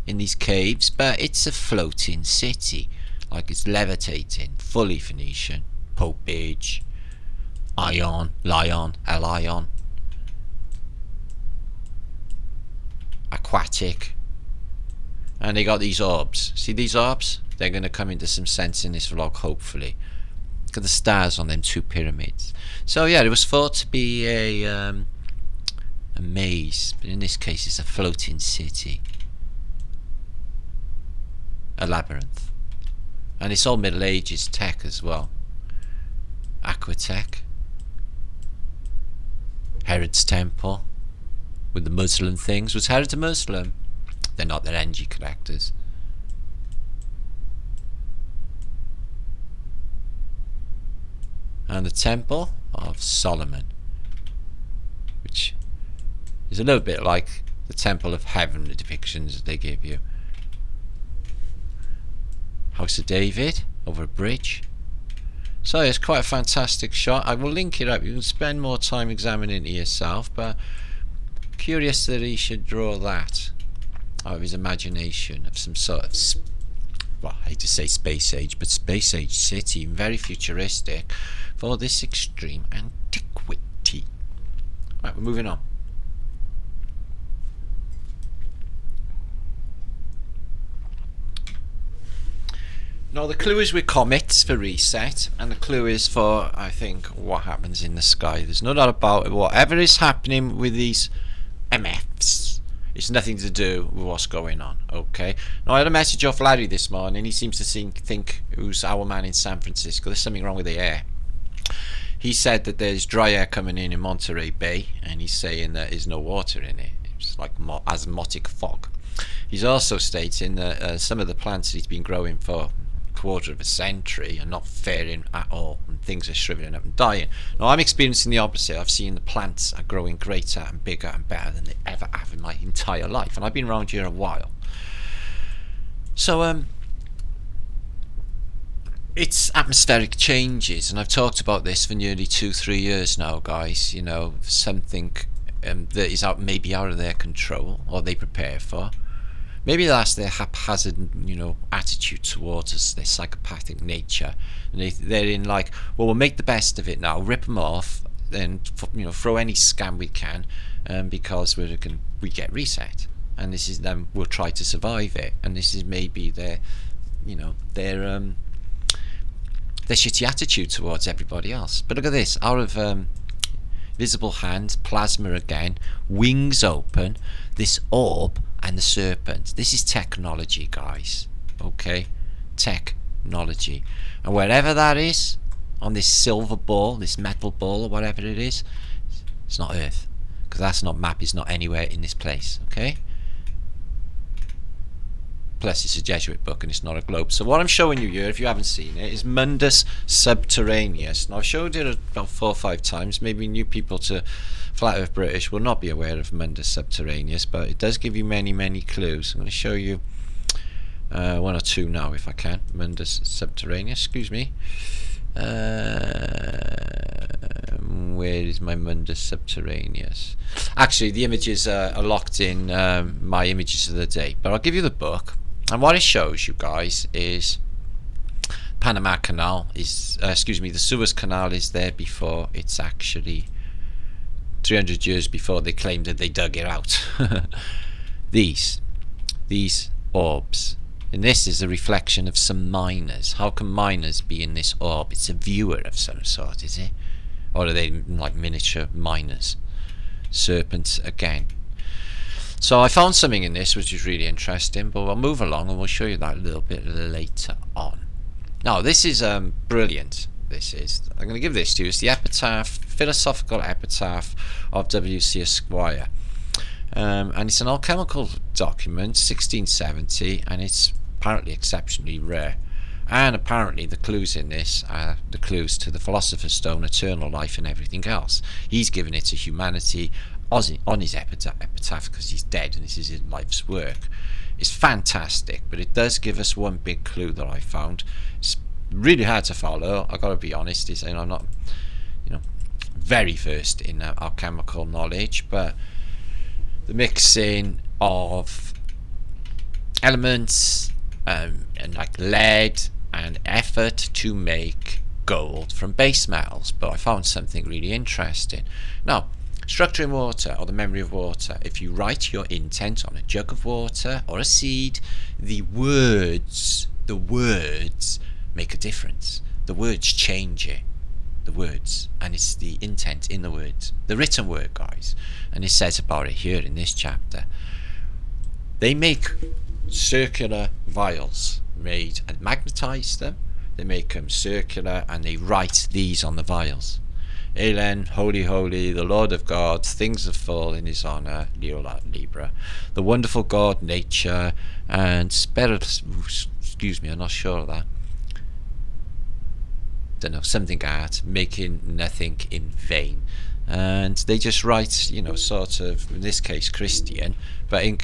in these caves, but it's a floating city, like it's levitating, fully Phoenician, Popage, Lion, Elion, aquatic, and they got these orbs. See these orbs? They're going to come into some sense in this vlog, hopefully. Look at the stars on them 2 pyramids. So yeah, it was thought to be a maze, but in this case it's a floating city, a labyrinth, and it's all Middle Ages tech as well. Aquatech, Herod's temple with the Muslim things. Was Herod a Muslim? They're not, they're energy collectors. And the Temple of Solomon, which is a little bit like the Temple of Heaven, the depictions that they give you. House of David over a bridge. So it's quite a fantastic shot. I will link it up. You can spend more time examining it yourself, but curious that he should draw that out of his imagination of some sort of, well, I hate to say space age, but space age city, very futuristic for this extreme antiquity. Right, we're moving on. No, the clue is with comets for reset, and the clue is for, I think, what happens in the sky. There's no doubt about it. Whatever is happening with these MFs, it's nothing to do with what's going on, okay? Now, I had a message off Larry this morning. He seems to think who's our man in San Francisco. There's something wrong with the air. He said that there's dry air coming in Monterey Bay, and he's saying that there's no water in it. It's like asthmatic fog. He's also stating that some of the plants that he's been growing for quarter of a century are not faring at all, and things are shriveling up and dying. Now, I'm experiencing the opposite. I've seen the plants are growing greater and bigger and better than they ever have in my entire life, and I've been around here a while. So it's atmospheric changes, and I've talked about this for nearly 2-3 years now, guys. You know, something that is maybe out of their control, or they prepare for. Maybe that's their haphazard, attitude towards us, their psychopathic nature, and they're in like, well, we'll make the best of it now, rip them off, and throw any scam we can, because we get reset, and this is them. We'll try to survive it, and this is maybe their shitty attitude towards everybody else. But look at this, out of visible hand, plasma again, wings open, this orb. And the serpent. This is technology, guys. Okay? Technology. And wherever that is, on this silver ball, this metal ball, or whatever it is, it's not Earth. Because that's not map, is not anywhere in this place. Okay? Plus, it's a Jesuit book and it's not a globe. So what I'm showing you here, if you haven't seen it, is Mundus Subteraneus. Now, I've showed it about 4 or 5 times. Maybe new people to Flat Earth British will not be aware of Mundus Subteraneus, but it does give you many, many clues. I'm going to show you 1 or 2 now, if I can. Mundus Subterraneus, excuse me. Where is my Mundus Subterraneus? Actually, the images are locked in my images of the day, but I'll give you the book. And what it shows you guys is Panama Canal is, the Suez Canal is there before it's actually 300 years before they claimed that they dug it out. These orbs. And this is a reflection of some miners. How can miners be in this orb? It's a viewer of some sort, is it? Or are they like miniature miners? Serpents again. So I found something in this which is really interesting, but we'll move along and we'll show you that a little bit later on. Now, this is brilliant. This is. I'm going to give this to you. It's the epitaph, philosophical epitaph of W.C. Esquire. And it's an alchemical document, 1670, and it's apparently exceptionally rare. And apparently the clues in this are the clues to the Philosopher's Stone, eternal life and everything else. He's given it to humanity on his epitaph because he's dead and this is his life's work. It's fantastic, but it does give us one big clue that I found. It's really hard to follow, I've got to be honest. I'm not very versed in alchemical knowledge, but the mixing of elements and like lead and effort to make gold from base metals. But I found something really interesting. Now, structuring water, or the memory of water. If you write your intent on a jug of water or a seed, the words make a difference. The words change it. The words, and it's the intent in the words, the written word, guys. And it says about it here in this chapter. They make circular vials made and magnetize them. They make them circular and they write these on the vials. Elen, holy, holy, the Lord of God, things are full in his honor, Leo Libra, the wonderful God, nature, and spirit. Excuse me, I'm not sure of that. Don't know, something art, making nothing in vain. And they just write, sort of, in this case, Christian, but in,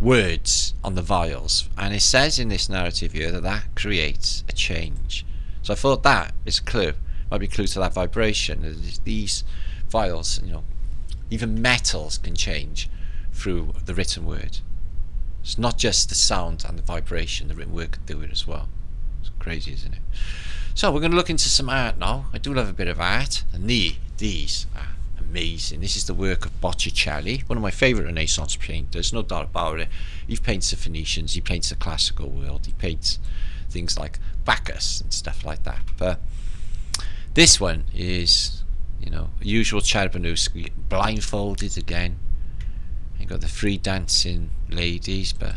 words on the vials. And it says in this narrative here that creates a change. So I thought that is a clue. Might be a clue to that vibration. These vials, even metals can change through the written word. It's not just the sound and the vibration, the written word can do it as well. It's crazy, isn't it? So we're going to look into some art now. I do love a bit of art, and these are amazing. This is the work of Botticelli, one of my favourite Renaissance painters, no doubt about it. He paints the Phoenicians, he paints the classical world, he paints things like Bacchus and stuff like that. But this one is, you know, usual Cherubinowski, blindfolded again. You got the free dancing ladies, but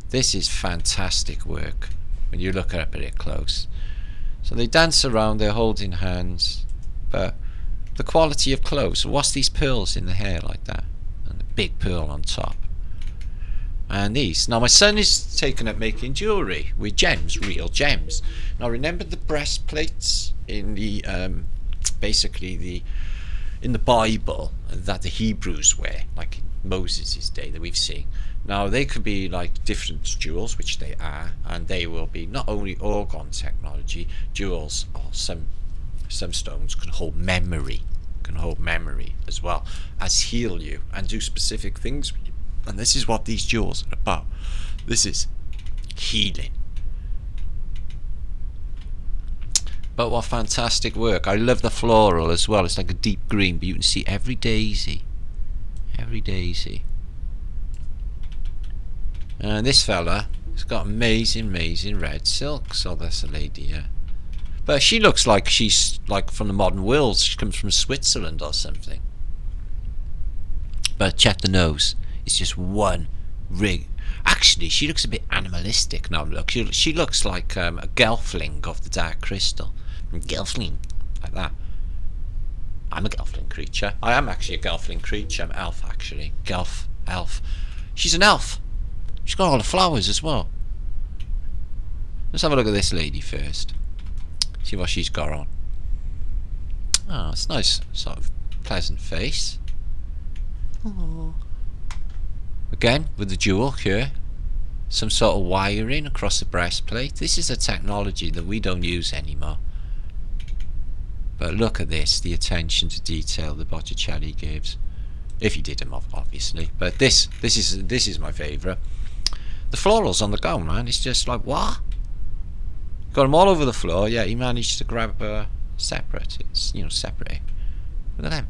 this is fantastic work when you look up at it close. So they dance around, they're holding hands, but the quality of clothes. So what's these pearls in the hair like that? And the big pearl on top. And these. Now my son is taken up making jewellery with gems, real gems. Now remember the breastplates in the basically in the Bible that the Hebrews wear, like in Moses' day that we've seen. Now they could be like different jewels, which they are, and they will be not only orgone technology, jewels or some stones can hold memory as well as heal you and do specific things with you. And this is what these jewels are about. This is healing. But what fantastic work. I love the floral as well. It's like a deep green, but you can see every daisy. Every daisy. And this fella has got amazing red silk. So that's a lady here. But she looks like she's like from the modern world. She comes from Switzerland or something. But check the nose. It's just one rig. Actually, she looks a bit animalistic now. Look, she looks like a gelfling of the Dark Crystal. Gelfling, like that. I'm a gelfling creature. I am actually a gelfling creature. I'm elf, actually. Elf. She's an elf. She's got all the flowers as well. Let's have a look at this lady first. See what she's got on. Oh, it's nice, sort of pleasant face. Oh. Again, with the jewel here, some sort of wiring across the breastplate. This is a technology that we don't use anymore. But look at this, the attention to detail that Botticelli gives. If he did them, obviously. But this is my favourite. The florals on the gown, man, it's just like, what? Got them all over the floor. Yeah, he managed to grab separate. It's, you know, separate. Look at them.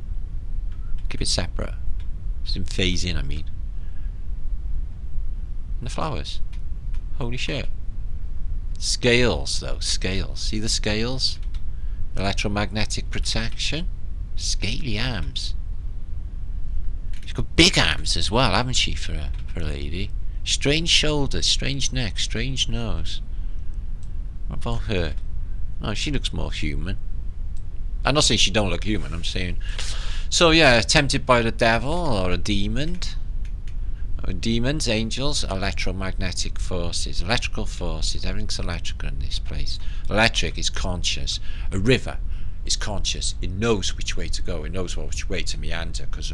Keep it separate. Just in phase in, I mean. And the flowers. Holy shit. Scales, though. Scales. See the scales? Electromagnetic protection. Scaly arms. She's got big arms as well, haven't she, for a lady? Strange shoulders, strange neck, strange nose. What about her? Oh, she looks more human. I'm not saying she don't look human, I'm saying... So yeah, tempted by the devil or a demon. Demons, angels, electromagnetic forces, electrical forces, everything's electrical in this place. Electric is conscious. A river is conscious. It knows which way to go. It knows which way to meander, because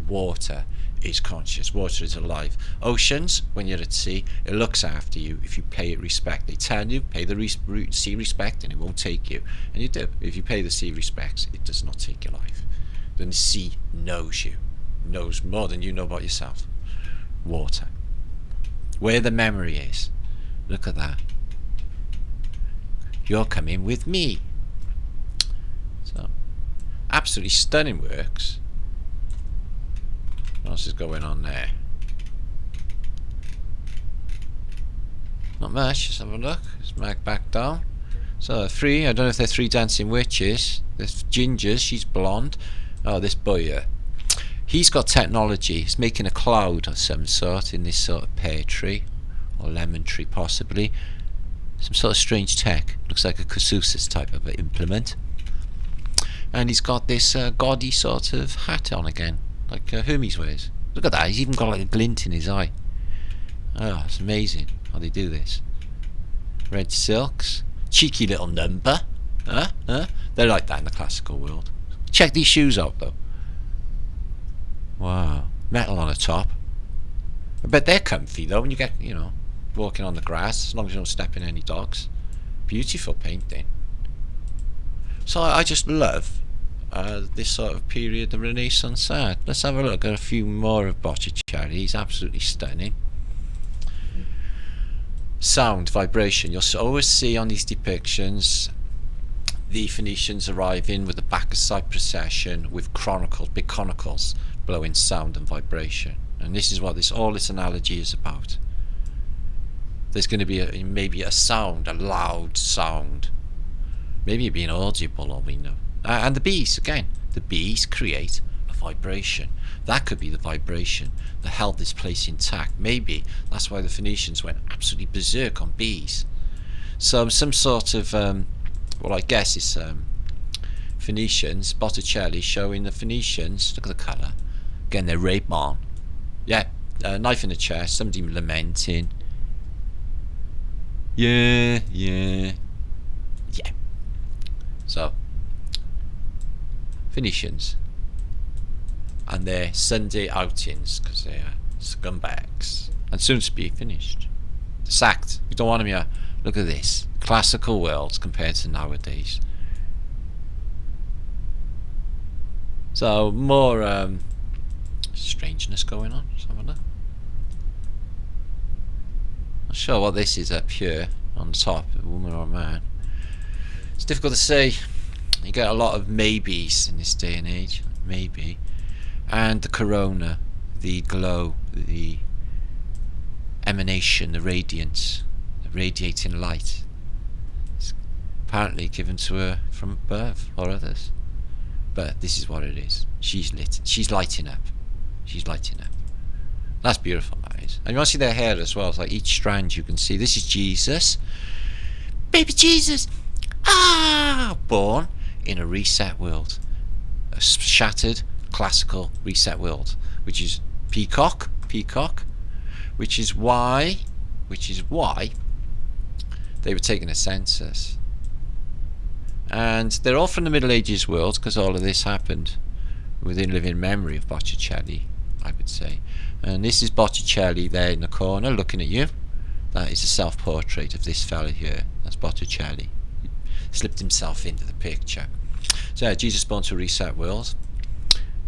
water is conscious. Water is alive. Oceans, when you're at sea, it looks after you if you pay it respect. They tell you, pay the sea respect and it won't take you. And you do. If you pay the sea respects, it does not take your life. Then the sea knows you. Knows more than you know about yourself. Water. Where the memory is. Look at that. You're coming with me. So, absolutely stunning works. What else is going on there? Not much. Let's have a look. Let's back down. So, three. I don't know if they're three dancing witches. There's gingers. She's blonde. Oh, this boy here. He's got technology. He's making a cloud of some sort in this sort of pear tree. Or lemon tree, possibly. Some sort of strange tech. Looks like a Caduceus type of implement. And he's got this gaudy sort of hat on again. Like Hermes wears. Look at that. He's even got like a glint in his eye. Oh, it's amazing how they do this. Red silks. Cheeky little number. Huh? They're like that in the classical world. Check these shoes out, though. Wow. Metal on the top. I bet they're comfy, though, when you get, you know, walking on the grass, as long as you don't step in any dogs. Beautiful painting. So I just love this sort of period, the Renaissance art. Let's have a look at a few more of Botticelli. He's absolutely stunning. Sound, vibration. You'll always see on these depictions the Phoenicians arriving with the Bacchusite procession with big conicals blowing sound and vibration. And this is what all this analogy is about. There's going to be maybe a sound, a loud sound. Maybe it'd be inaudible, all we know. And the bees, again, the bees create a vibration. That could be the vibration that held this place intact. Maybe that's why the Phoenicians went absolutely berserk on bees. So some sort of, well, I guess it's Phoenicians, Botticelli showing the Phoenicians. Look at the colour. Again, they're rape on. Yeah, knife in the chest, somebody lamenting. Yeah. So, Phoenicians and their Sunday outings, because they are scumbags, and soon to be finished. Sacked. We don't want them here. Look at this. Classical world compared to nowadays. So, more strangeness going on. Not sure what this is up here on the top, a woman or a man. It's difficult to say. You get a lot of maybes in this day and age. Maybe. And the corona, the glow, the emanation, the radiance, the radiating light. It's apparently given to her from above or others. But this is what it is. She's lit. She's lighting up. She's lighting up. That's beautiful, that is. And you want to see their hair as well. It's like each strand you can see. This is Jesus. Baby Jesus! Ah! Born in a reset world. A shattered, classical reset world. Which is peacock. Which is why they were taking a census. And they're all from the Middle Ages world, because all of this happened within living memory of Botticelli, I would say. And this is Botticelli there in the corner looking at you. That is a self-portrait of this fella here. That's Botticelli. He slipped himself into the picture. So yeah, Jesus born to a reset world.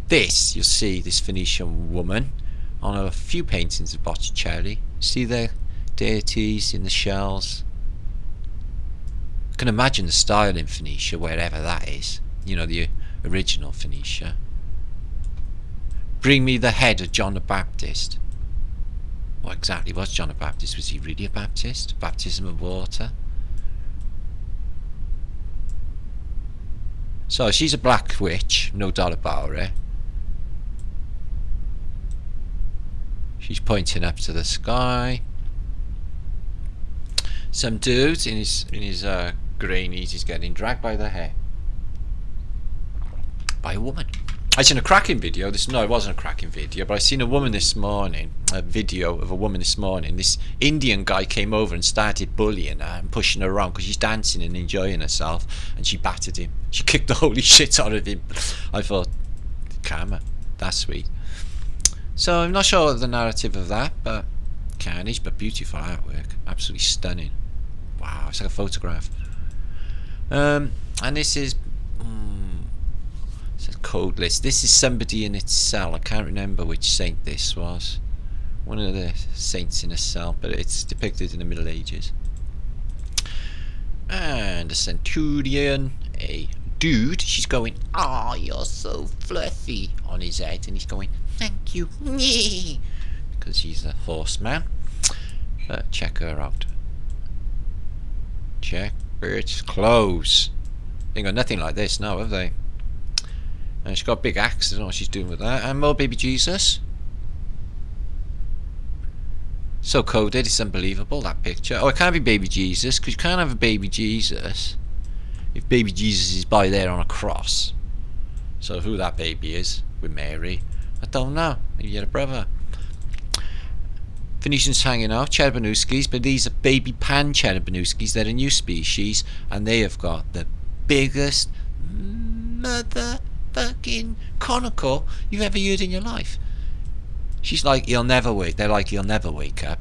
This, you'll see this Phoenician woman on a few paintings of Botticelli. See the deities in the shells. I can imagine the style in Phoenicia, wherever that is. You know, the original Phoenicia. Bring me the head of John the Baptist. What exactly was John the Baptist? Was he really a Baptist? Baptism of water? So she's a black witch, no doubt about it. She's pointing up to the sky. Some dude in his greenies is getting dragged by the hair by a woman. I seen a cracking video. No, it wasn't a cracking video, but I seen a woman this morning. A video of a woman this morning. This Indian guy came over and started bullying her and pushing her around because she's dancing and enjoying herself, and she battered him. She kicked the holy shit out of him. I thought, karma, that's sweet. So I'm not sure of the narrative of that, but carnage, but beautiful artwork, absolutely stunning. Wow, it's like a photograph. And this is it's a code list. This is somebody in its cell. I can't remember which saint this was. One of the saints in a cell, but it's depicted in the Middle Ages. And a centurion, a dude. She's going, "Ah, oh, you're so fluffy," on his head, and he's going, "Thank you," because he's a horseman. Check her out. Check its clothes. They got nothing like this now, have they? And she's got a big axe. I don't know what she's doing with that. And more baby Jesus. So coded, it's unbelievable, that picture. Oh, it can't be baby Jesus, because you can't have a baby Jesus if baby Jesus is by there on a cross. So who that baby is with Mary, I don't know. Maybe you had a brother. Phoenicians hanging out, Cherubinouskis, but these are baby pan Cherubinouskis. They're a new species, and they have got the biggest motherfucking conical you've ever heard in your life. She's like, "You'll never wake." They're like, "You'll never wake up."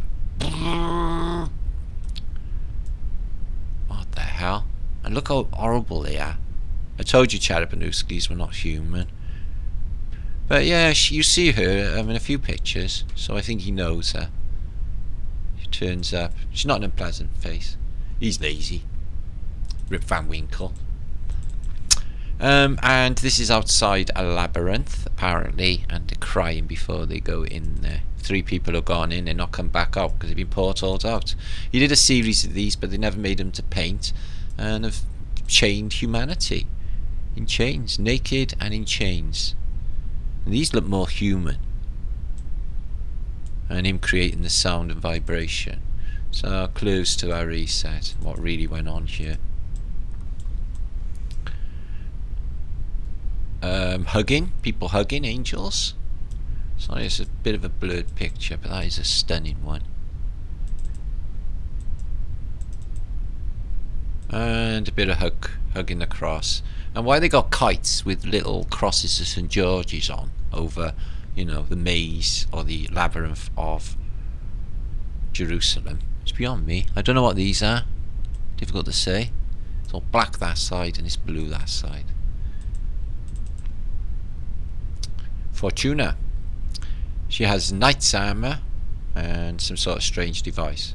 What the hell? And look how horrible they are. I told you Cherubinouskis were not human. But yeah, you see her in a few pictures, so I think he knows her. She turns up. She's not an unpleasant face. He's lazy. Rip Van Winkle. And this is outside a labyrinth, apparently, and they're crying before they go in there. 3 people have gone in and not come back out because they've been portaled out. He did a series of these, but they never made them to paint, and have chained humanity in chains, naked and in chains. And these look more human, and him creating the sound and vibration. So clues to our reset, what really went on here. Hugging, people hugging, angels. Sorry, it's a bit of a blurred picture, but that is a stunning one. And a bit of hugging the cross. And why they got kites with little crosses of St. George's on over, you know, the maze or the labyrinth of Jerusalem. It's beyond me. I don't know what these are. Difficult to say. It's all black that side and it's blue that side. Fortuna. She has knight's armour and some sort of strange device.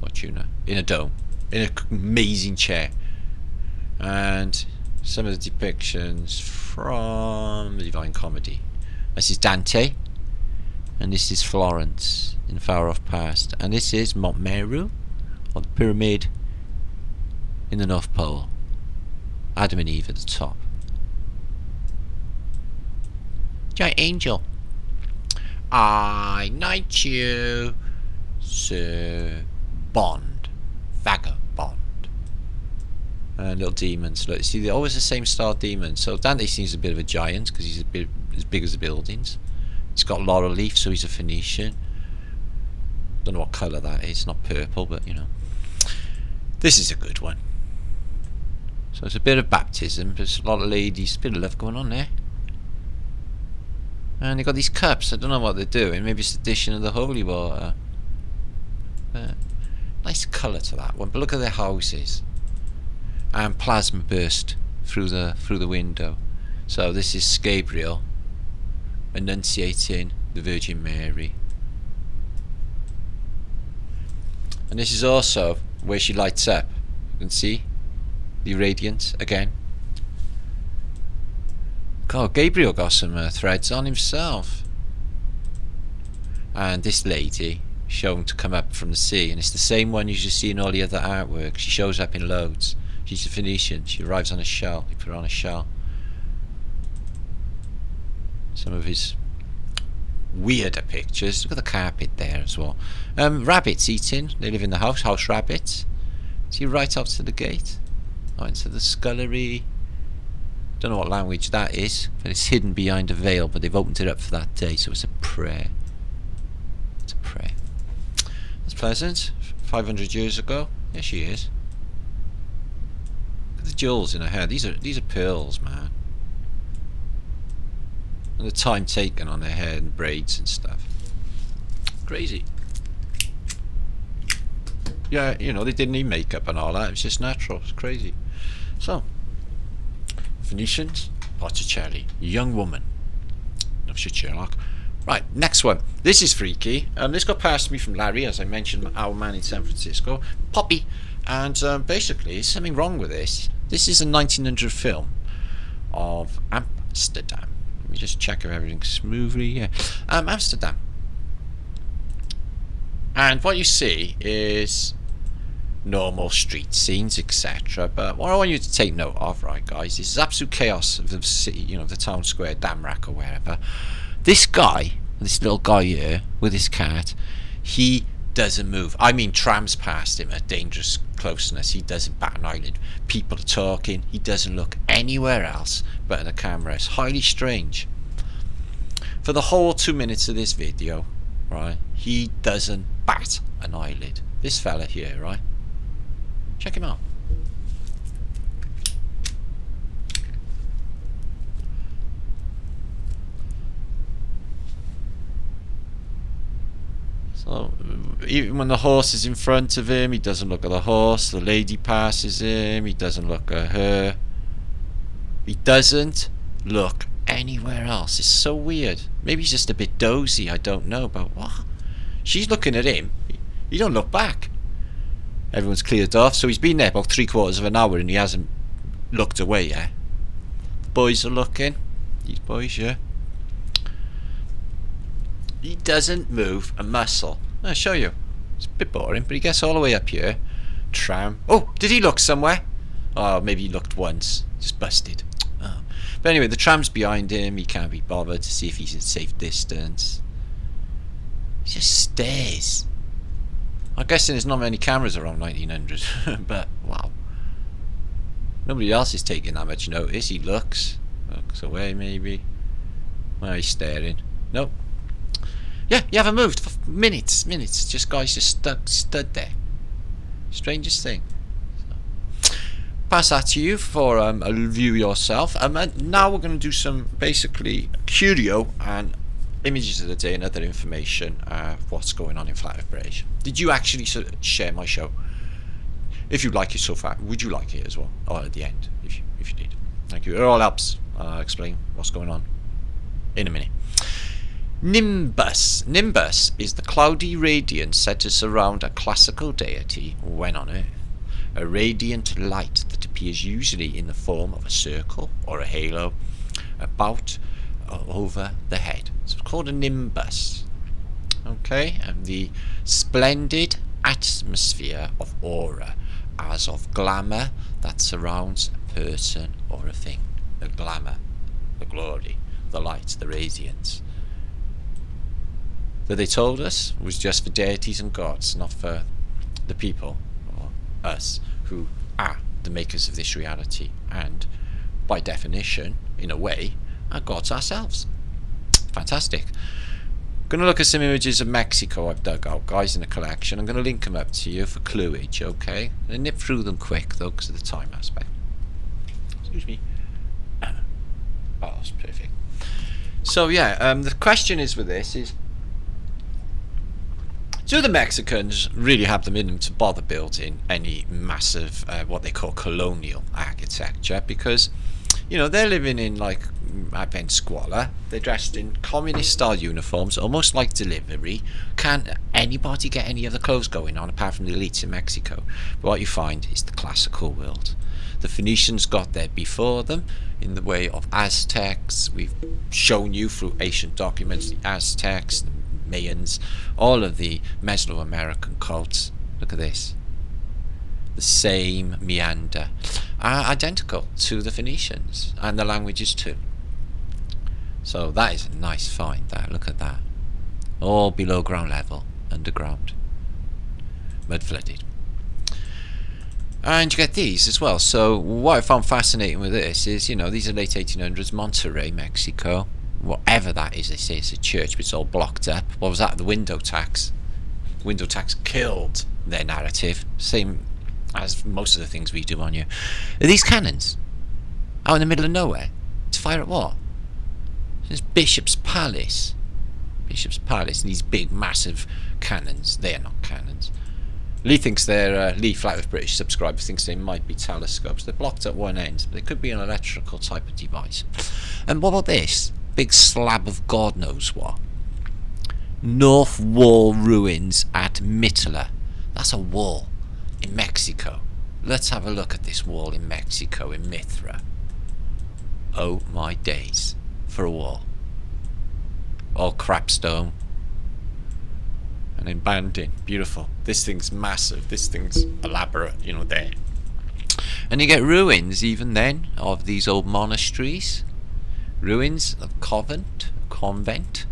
Fortuna. In a dome. In an amazing chair. And some of the depictions from the Divine Comedy. This is Dante. And this is Florence in the far off past. And this is Montmeru, or the pyramid in the North Pole. Adam and Eve at the top. Giant angel. I knight you, Sir Bond. Vagabond. And little demons. Look, see, they're always the same style demons. So Dante seems a bit of a giant because he's a bit as big as the buildings. He's got laurel leaf, so he's a Phoenician. Don't know what colour that is. Not purple, but you know. This is a good one. So it's a bit of baptism. There's a lot of ladies. A bit of love going on there. And they got these cups. I don't know what they're doing. Maybe it's the addition of the holy water. Nice colour to that one. But look at their houses. And plasma burst through the window. So this is Gabriel enunciating the Virgin Mary. And this is also where she lights up. You can see the radiance again. God, Gabriel got some threads on himself. And this lady shown to come up from the sea, and it's the same one you just see in all the other artwork. She shows up in loads. She's a Phoenician. She arrives on a shell. You put her on a shell. Some of his weirder pictures. Look at the carpet there as well. Rabbits eating. They live in the house rabbits. See right up to the gate. Oh, into the scullery. Don't know what language that is, but it's hidden behind a veil, but they've opened it up for that day, so it's a prayer. It's a prayer. That's pleasant. 500 years ago. There she is. Look at the jewels in her hair. These are pearls, man. And the time taken on her hair and braids and stuff. Crazy. Yeah, you know, they didn't need makeup and all that. It was just natural. It's crazy. So, Venetians, Botticelli, young woman. No shit, Sherlock. Right, next one. This is freaky. This got passed to me from Larry, as I mentioned, our man in San Francisco, Poppy. And basically, there's something wrong with this. This is a 1900 film of Amsterdam. Let me just check if everything's smoothly. Yeah, Amsterdam. And what you see is normal street scenes, etc. But what I want you to take note of, right, guys, this is absolute chaos of the city, you know, the town square, Damrak or wherever. This guy, this little guy here with his cat, he doesn't move. I mean, trams past him at dangerous closeness. He doesn't bat an eyelid. People are talking. He doesn't look anywhere else but in the camera. It's highly strange. For the whole 2 minutes of this video, right, he doesn't bat an eyelid. This fella here, right? Check him out. So even when the horse is in front of him, he doesn't look at the horse. The lady passes him, he doesn't look at her. He doesn't look anywhere else. It's so weird. Maybe he's just a bit dozy, I don't know, but what? She's looking at him. He don't look back. Everyone's cleared off, so he's been there about 3/4 of an hour and he hasn't looked away yet. The boys are looking. These boys, yeah. He doesn't move a muscle. I'll show you. It's a bit boring, but he gets all the way up here. Tram. Oh, did he look somewhere? Oh, maybe he looked once. Just busted. Oh. But anyway, the tram's behind him. He can't be bothered to see if he's at safe distance. He just stares. I'm guessing there's not many cameras around 1900, but wow. Nobody else is taking that much notice. He looks away maybe. Well, he's staring. Nope. Yeah, you haven't moved for minutes. Just guys just stood there. Strangest thing. So, pass that to you for a review yourself. And now we're going to do some basically curio and images of the day and other information of what's going on in Flat Earth British. Did you actually share my show? If you like it so far, would you like it as well? Or at the end, if you did. Thank you. It all helps. I'll explain what's going on in a minute. Nimbus. Nimbus is the cloudy radiance said to surround a classical deity when on Earth. A radiant light that appears usually in the form of a circle or a halo about over the head. So it's called a nimbus. Okay, and the splendid atmosphere of aura, as of glamour that surrounds a person or a thing. The glamour, the glory, the light, the radiance. That they told us was just for deities and gods, not for the people, or us, who are the makers of this reality, and by definition, in a way, are gods ourselves. Fantastic. I'm going to look at some images of Mexico I've dug out, guys, in a collection. I'm going to link them up to you for cluage, okay? I'm going to nip through them quick, though, because of the time aspect. Excuse me. Oh, that's perfect. So, yeah, the question is with this is, do the Mexicans really have them in them to bother building any massive, what they call colonial architecture? Because, you know, they're living in, like, advent squalor. They're dressed in communist-style uniforms, almost like delivery. Can't anybody get any other clothes going on apart from the elites in Mexico? But what you find is the classical world. The Phoenicians got there before them in the way of Aztecs. We've shown you through ancient documents the Aztecs, the Mayans, all of the Mesoamerican cults. Look at this. The same meander are identical to the Phoenicians, and the languages too. So that is a nice find. That, look at that. All below ground level, underground, mud flooded. And you get these as well. So what I found fascinating with this is, you know, these are late 1800s, Monterrey, Mexico. Whatever that is, they say it's a church, but it's all blocked up. What was that? The window tax. Window tax killed their narrative. Same as most of the things we do on here. Are these cannons out in the middle of nowhere to fire at what? It's Bishop's Palace. Bishop's Palace, and these big massive cannons. They are not cannons. Lee thinks they're Lee, Flat Earth British subscriber, thinks they might be telescopes. They're blocked at one end, but they could be an electrical type of device. And what about this big slab of God knows what? North Wall ruins at Mittler. That's a wall in Mexico. Let's have a look at this wall in Mexico, in Mithra. Oh my days, for a wall. All crapstone. And then banding, beautiful. This thing's massive, this thing's elaborate, you know, there. And you get ruins even then of these old monasteries. Ruins of convent.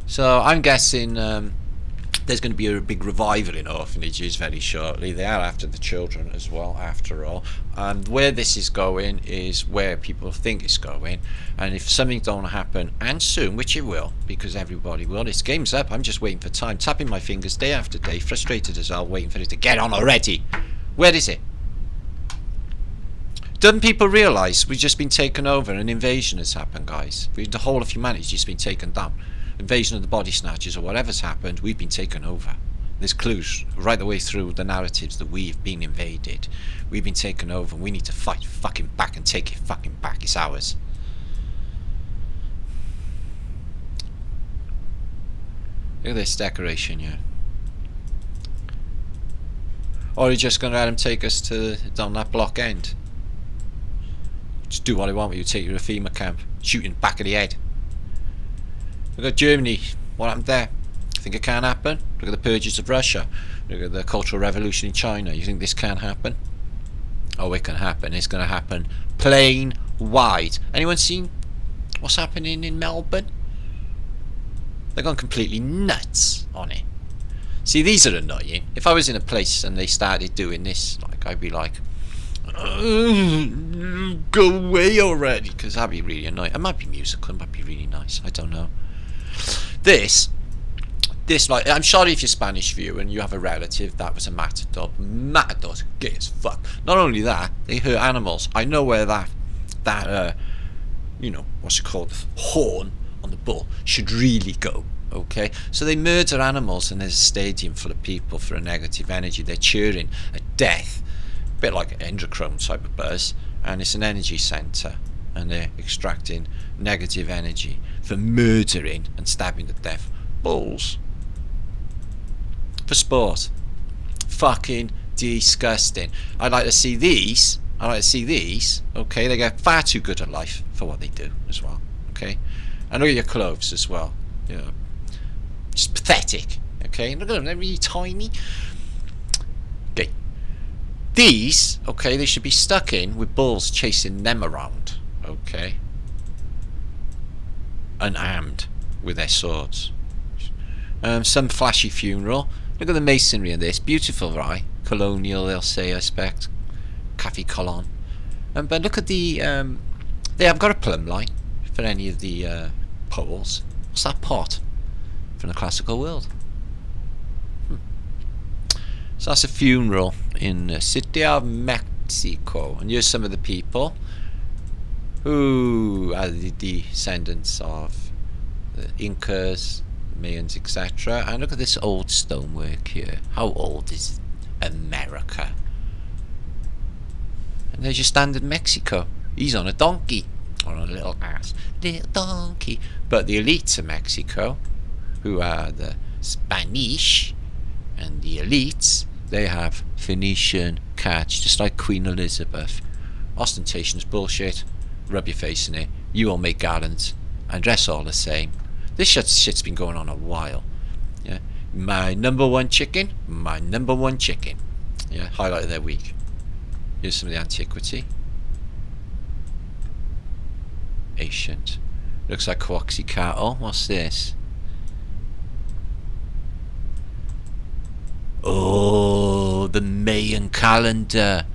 So I'm guessing there's going to be a big revival in orphanages very shortly. They are after the children as well, after all. And where this is going is where people think it's going. And if something don't happen, and soon, which it will, because everybody will, this game's up. I'm just waiting for time, tapping my fingers day after day, frustrated as hell, waiting for it to get on already. Where is it? Don't people realise we've just been taken over? An invasion has happened, guys. The whole of humanity's just been taken down. Invasion of the body snatchers or whatever's happened, we've been taken over. There's clues right the way through the narratives that we've been invaded. We've been taken over, and we need to fight fucking back and take it fucking back. It's ours. Look at this decoration here. Or are you just going to let them take us to down that block end? Just do what I want with you, take you to a FEMA camp, shoot in the back of the head. We've got Germany What happened there? You think it can't happen? Look at the purges of Russia. Look at the Cultural Revolution in China. You think this can't happen? Oh, it can happen. It's going to happen plain wide. Anyone seen what's happening in Melbourne? They've gone completely nuts on it. See, these are annoying. If I was in a place and they started doing this, like, I'd be like, go away already, because that'd be really annoying. It might be musical, it might be really nice, I don't know. This, like, I'm sorry if you're Spanish viewer and you have a relative that was a matador. Matadors, gay as fuck. Not only that, they hurt animals. I know where that you know, what's it called, horn on the bull should really go. Okay, so they murder animals and there's a stadium full of people for a negative energy. They're cheering at death, a bit like an endochrome type of buzz, and it's an energy centre, and they're extracting negative energy for murdering and stabbing to death bulls for sport. Fucking disgusting. I'd like to see these. Okay, they get far too good at life for what they do as well. Okay, and look at your clothes as well. You know, just pathetic. Okay, look at them, they're really tiny. Okay, these, okay, they should be stuck in with bulls chasing them around. Okay, unarmed with their swords. Some flashy funeral. Look at the masonry in this, beautiful, right? Colonial, they'll say, I expect. Cafe Colon. But look at the they have got a plumb line for any of the poles. What's that pot from the classical world? So that's a funeral in the city of Mexico, and here's some of the people who are the descendants of the Incas, Mayans, etc. And look at this old stonework here. How old is America? And there's your standard Mexico. He's on a donkey, or on a little ass, little donkey. But the elites of Mexico, who are the Spanish and the elites, they have Phoenician cats, just like Queen Elizabeth. Ostentation is bullshit. Rub your face in it. You all make garlands and dress all the same. This shit's been going on a while. Yeah, my number one chicken. Yeah, highlight of their week. Here's some of the antiquity. Ancient. Looks like Coaxicatl. What's this? Oh, the Mayan calendar.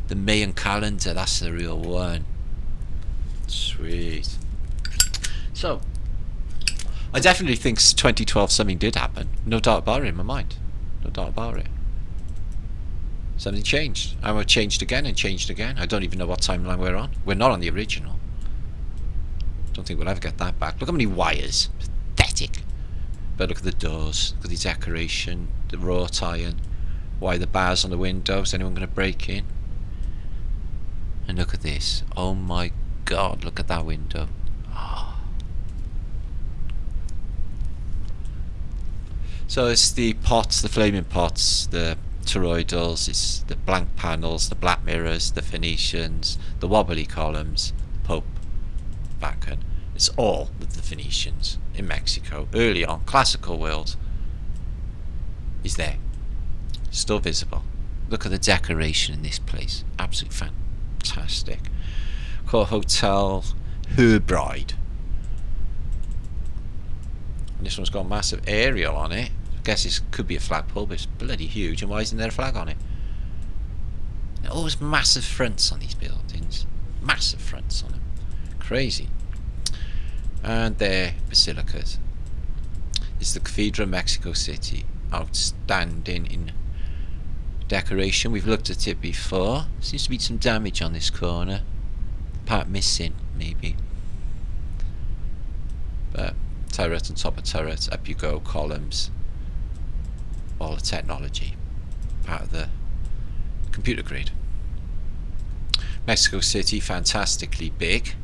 The Mayan calendar, that's the real one. Sweet. So, I definitely think 2012 something did happen. No doubt about it in my mind. No doubt about it. Something changed. And it changed again and changed again. I don't even know what timeline we're on. We're not on the original. Don't think we'll ever get that back. Look how many wires. Pathetic. But look at the doors. Look at the decoration. The wrought iron. Why the bars on the windows? Anyone going to break in? And look at this. Oh my god, look at that window. Oh. So it's the pots, the flaming pots, the toroidals, it's the blank panels, the black mirrors, the Phoenicians, the wobbly columns, Pope, Vatican. It's all with the Phoenicians in Mexico. Early on, classical world is there. Still visible. Look at the decoration in this place. Absolutely fantastic. Called Hotel Her Bride. And this one's got a massive aerial on it. I guess this could be a flagpole, but it's bloody huge. And why isn't there a flag on it? There are always massive fronts on these buildings. Massive fronts on them. Crazy. And their basilicas. It's the Cathedral of Mexico City. Outstanding in decoration. We've looked at it before. Seems to be some damage on this corner. Part missing, maybe. But turret on top of turret, up you go, columns. All the technology. Part of the computer grade. Mexico City, fantastically big.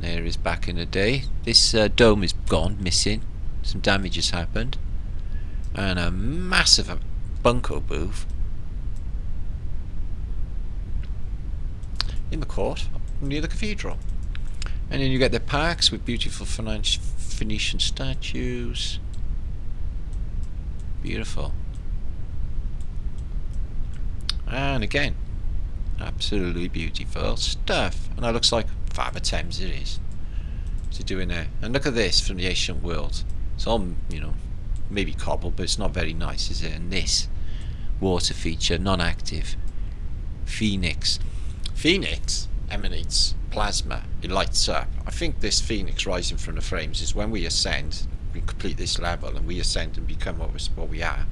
There is back in the day. This dome is gone, missing. Some damage has happened. And a massive bunko booth in the court near the cathedral. And then you get the parks with beautiful Phoenician statues. Beautiful. And again, absolutely beautiful stuff. And that looks like fab attempts it is to do in there. And look at this from the ancient world. It's all, you know, maybe cobble, but it's not very nice, is it? And this water feature, non-active. Phoenix. Phoenix emanates plasma. It lights up. I think this phoenix rising from the frames is when we ascend, we complete this level and we ascend and become what we are.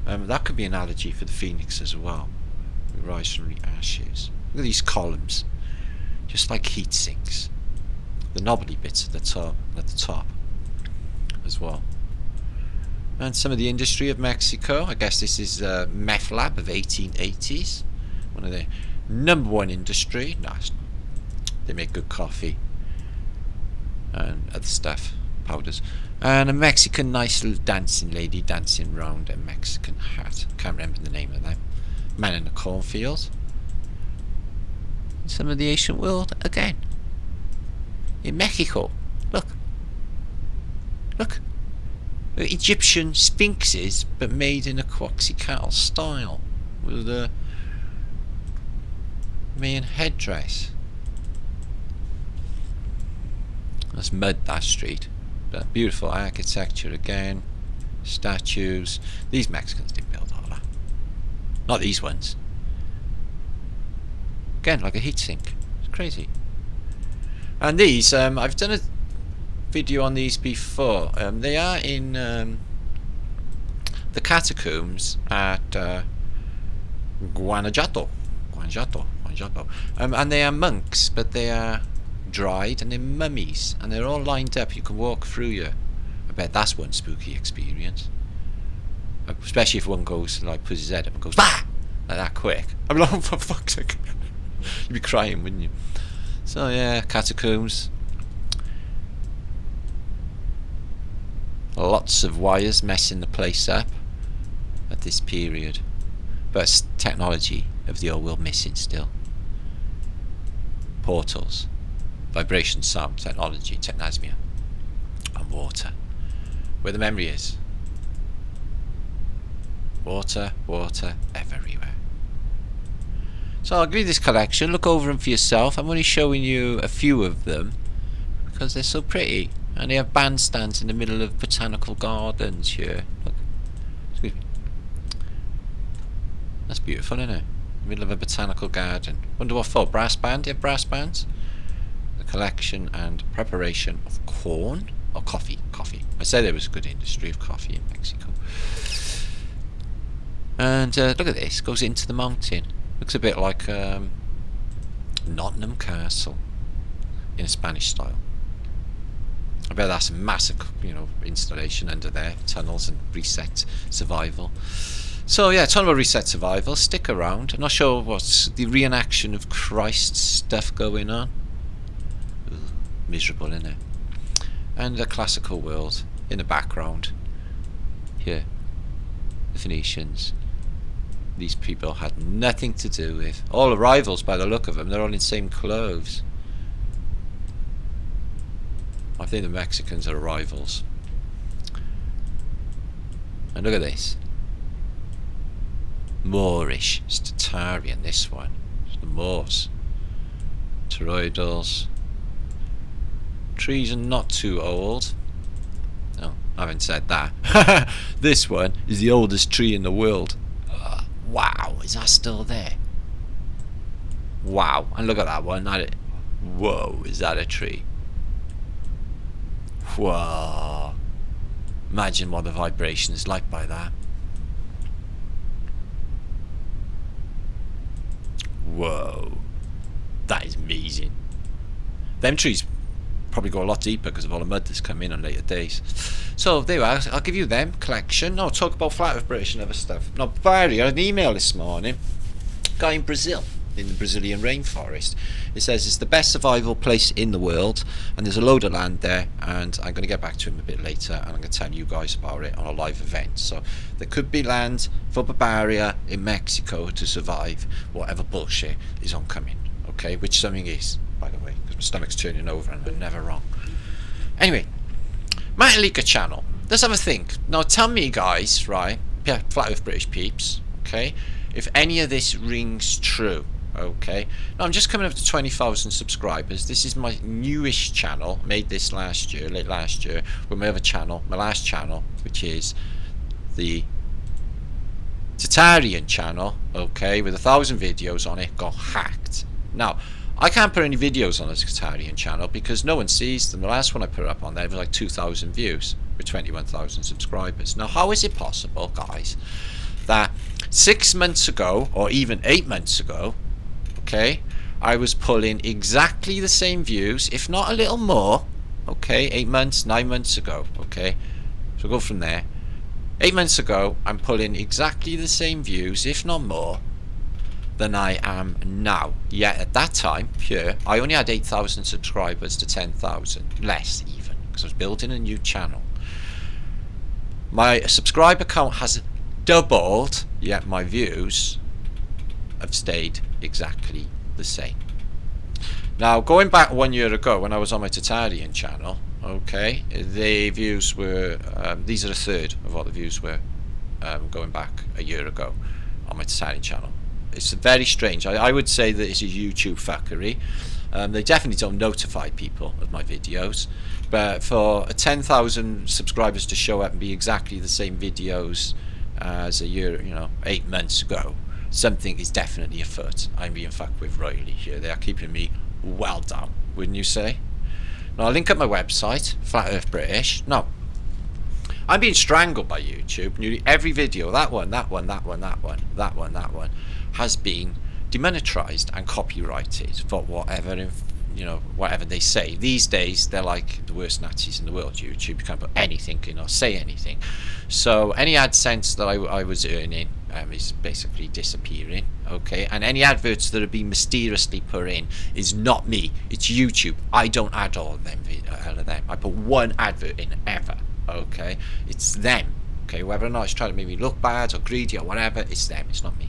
That could be an analogy for the phoenix as well. We rise from the ashes. Look at these columns, just like heat sinks. The knobbly bits at the top as well. And some of the industry of Mexico. I guess this is meth lab of 1880s. One of the #1 industry. Nice. They make good coffee and other stuff, powders. And a Mexican nice little dancing lady dancing round a Mexican hat. Can't remember the name of that. Man in the cornfield. Some of the ancient world again. In Mexico. Look. Look. Egyptian sphinxes, but made in a Quetzalcoatl style. With the Mayan headdress. That's mud, that street. But beautiful architecture again. Statues. These Mexicans didn't build all that. Not these ones. Again, like a heatsink. It's crazy. And these, I've done a video on these before. They are in the catacombs at Guanajuato. And they are monks, but they are dried and they're mummies, and they're all lined up. You can walk through you. I bet that's one spooky experience. Especially if one goes, like, puts his head up and goes, bah! Like that quick. I'm like, oh, for fuck's sake. You'd be crying, wouldn't you? So, yeah, catacombs. Lots of wires messing the place up at this period. But it's technology of the old world missing still. Portals. Vibration, sound, technology, technosmia. And water. Where the memory is. Water, water, everywhere. So I'll give you this collection. Look over them for yourself. I'm only showing you a few of them because they're so pretty. And they have bandstands in the middle of botanical gardens here. Look. Excuse me. That's beautiful, isn't it? Middle of a botanical garden. Wonder what for? Brass band? Do you have brass bands? The collection and preparation of corn or coffee. Coffee. I said there was a good industry of coffee in Mexico. And look at this. Goes into the mountain. Looks a bit like Nottingham Castle in a Spanish style. I bet that's a massive, you know, installation under there. Tunnels and reset survival. So yeah, talking about reset survival, stick around. I'm not sure what's the reenaction of Christ stuff going on. Ooh, miserable, isn't it? And the classical world in the background. Here, the Phoenicians. These people had nothing to do with. All arrivals by the look of them. They're all in the same clothes. I think the Mexicans are arrivals. And look at this. Moorish, it's Tartarian, this one. It's the Moors. Toroidals. Trees are not too old. No, I haven't said that. This one is the oldest tree in the world. Wow, is that still there? Wow, and look at that one. Whoa, is that a tree? Whoa. Imagine what the vibration is like by that. Whoa, that is amazing. Them trees probably go a lot deeper because of all the mud that's come in on later days. So there you are. I'll give you them collection. No, talk about flat vibration and other stuff. No, Barry, I had an email this morning. Guy in Brazil, in the Brazilian rainforest. It says it's the best survival place in the world, and there's a load of land there. And I'm going to get back to him a bit later, and I'm going to tell you guys about it on a live event. So there could be land for Barbaria in Mexico to survive whatever bullshit is oncoming. Okay, which something is, by the way, because my stomach's turning over and I'm never wrong. Anyway, Liedtke channel. Let's have a think. Now tell me guys, right, yeah, Flat Earth British peeps, okay, if any of this rings true. Okay, now I'm just coming up to 20,000 subscribers. This is my newish channel. Made this last year, late last year, with my other channel, my last channel, which is the Tartarian channel, okay, with 1,000 videos on it, got hacked. Now, I can't put any videos on the Tartarian channel because no one sees them. The last one I put up on there was like 2,000 views with 21,000 subscribers. Now, how is it possible, guys, that 6 months ago, or even 8 months ago, okay, I was pulling exactly the same views, if not a little more, okay, 8 months, 9 months ago, okay, so go from there. 8 months ago, I'm pulling exactly the same views, if not more, than I am now. Yet at that time, here, I only had 8,000 subscribers to 10,000, less even, because I was building a new channel. My subscriber count has doubled, yet my views have stayed exactly the same. Now, going back 1 year ago when I was on my Tartarian channel, okay, the views were, these are a third of what the views were going back a year ago on my Tartarian channel. It's very strange. I would say that it's a YouTube fuckery. They definitely don't notify people of my videos, but for 10,000 subscribers to show up and be exactly the same videos as a year, 8 months ago, something is definitely afoot. I'm being fucked with royally here. They are keeping me well down, wouldn't you say? Now I'll link up my website, Flat Earth British. No, I'm being strangled by YouTube. Nearly every video, that one, has been demonetized and copyrighted for whatever, whatever they say. These days, they're like the worst Nazis in the world, YouTube. You can't put anything in or say anything. So any AdSense that I was earning is basically disappearing, okay? And any adverts that have been mysteriously put in is not me. It's YouTube. I don't add all of them. I put one advert in ever, okay? It's them, okay? Whether or not it's trying to make me look bad or greedy or whatever, it's them. It's not me.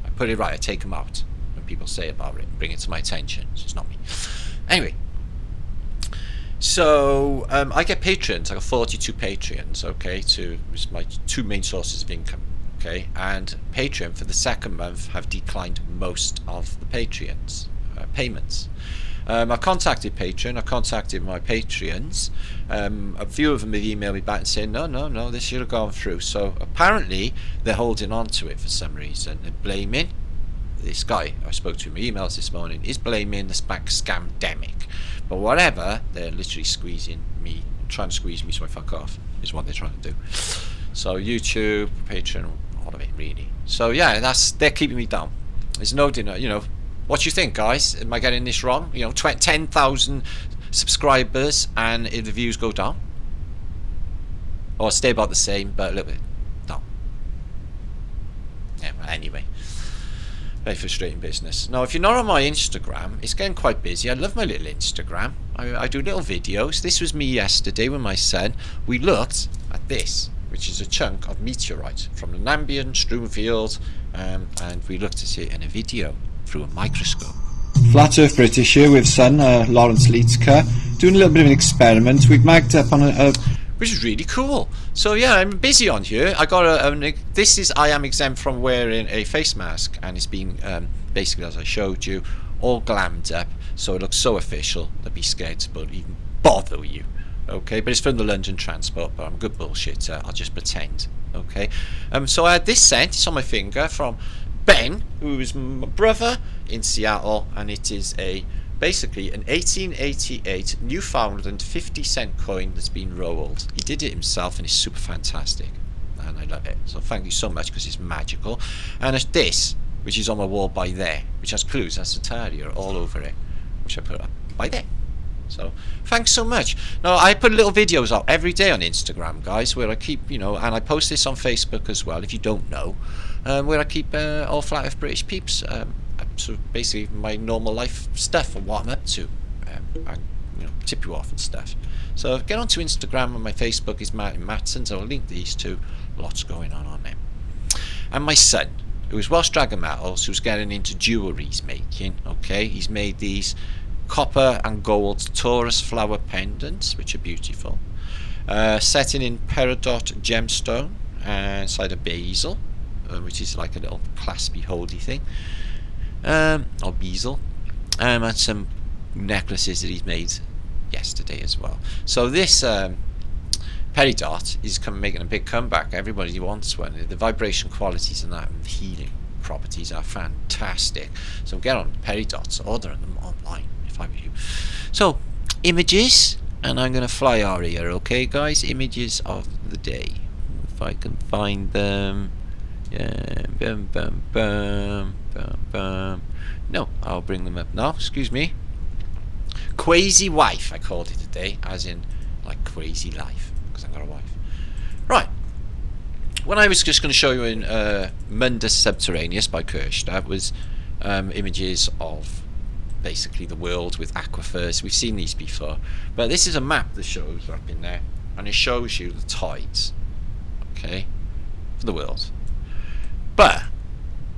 I put it right. I take them out when people say about it and bring it to my attention. So it's not me. Anyway, so I get patrons. I got 42 patrons, okay, it's my two main sources of income, okay, and Patreon for the second month have declined most of the Patreons payments. I contacted Patreon, I contacted my Patreons, a few of them have emailed me back and saying no, this should have gone through. So apparently they're holding on to it for some reason. They're blaming this guy I spoke to in my emails this morning, is blaming the scamdemic. But whatever, they're literally squeezing me, trying to squeeze me so I fuck off, is what they're trying to do. So YouTube, Patreon, all of it really. So yeah, they're keeping me down. There's no dinner, what do you think, guys? Am I getting this wrong? 10,000 subscribers and if the views go down? Or stay about the same, but a little bit down. Yeah, well, anyway. Very frustrating business. Now, if you're not on my Instagram, it's getting quite busy. I love my little Instagram. I do little videos. This was me yesterday with my son. We looked at this, which is a chunk of meteorite from the Nambian strewn field, and we looked at it in a video through a microscope. Flat Earth British here with son, Laurence Liedtke, doing a little bit of an experiment. We've magged up on which is really cool. So yeah, I'm busy on here. I got I am exempt from wearing a face mask, and it's been basically, as I showed you, all glammed up, so it looks so official. They'd be scared to even bother you. Okay, but it's from the London transport, but I'm a good bullshitter. I'll just pretend. Okay, so I had this sent. It's on my finger from Ben, who is my brother in Seattle, and it is basically an 1888 Newfoundland 50-cent coin that's been rolled. He did it himself and it's super fantastic, and I love it. So thank you so much, because it's magical. And it's this, which is on my wall by there, which has clues, has Tartarian all over it, which I put up by there. So thanks so much. Now I put little videos out every day on Instagram, guys, where I keep, and I post this on Facebook as well, if you don't know, where I keep all Flat Earth British peeps, sort of basically my normal life stuff and what I'm up to, and tip you off and stuff. So get onto Instagram, and my Facebook is Martin Matson, so I'll link these two. Lots going on them. And my son, who is Welsh Dragon Metals, who's getting into jewelleries making, okay, he's made these copper and gold Taurus flower pendants, which are beautiful. Setting in peridot gemstone inside a basil, which is like a little claspy holdy thing, or bezel, and some necklaces that he's made yesterday as well. So this peridot is making a big comeback. Everybody wants one. The vibration qualities and that and the healing properties are fantastic. So get on peridots, order them online if I were you. So images, and I'm going to fly our here, okay guys? Images of the day, if I can find them. Yeah, bum, bum, bum, bum, bum. No, I'll bring them up now, excuse me. Crazy wife, I called it today, as in like crazy life, because I've got a wife. Right, when I was just going to show you in Mundus Subteraneus by Kirsch, that was images of basically the world with aquifers. We've seen these before, but this is a map that shows up in there, and it shows you the tides, okay, for the world. But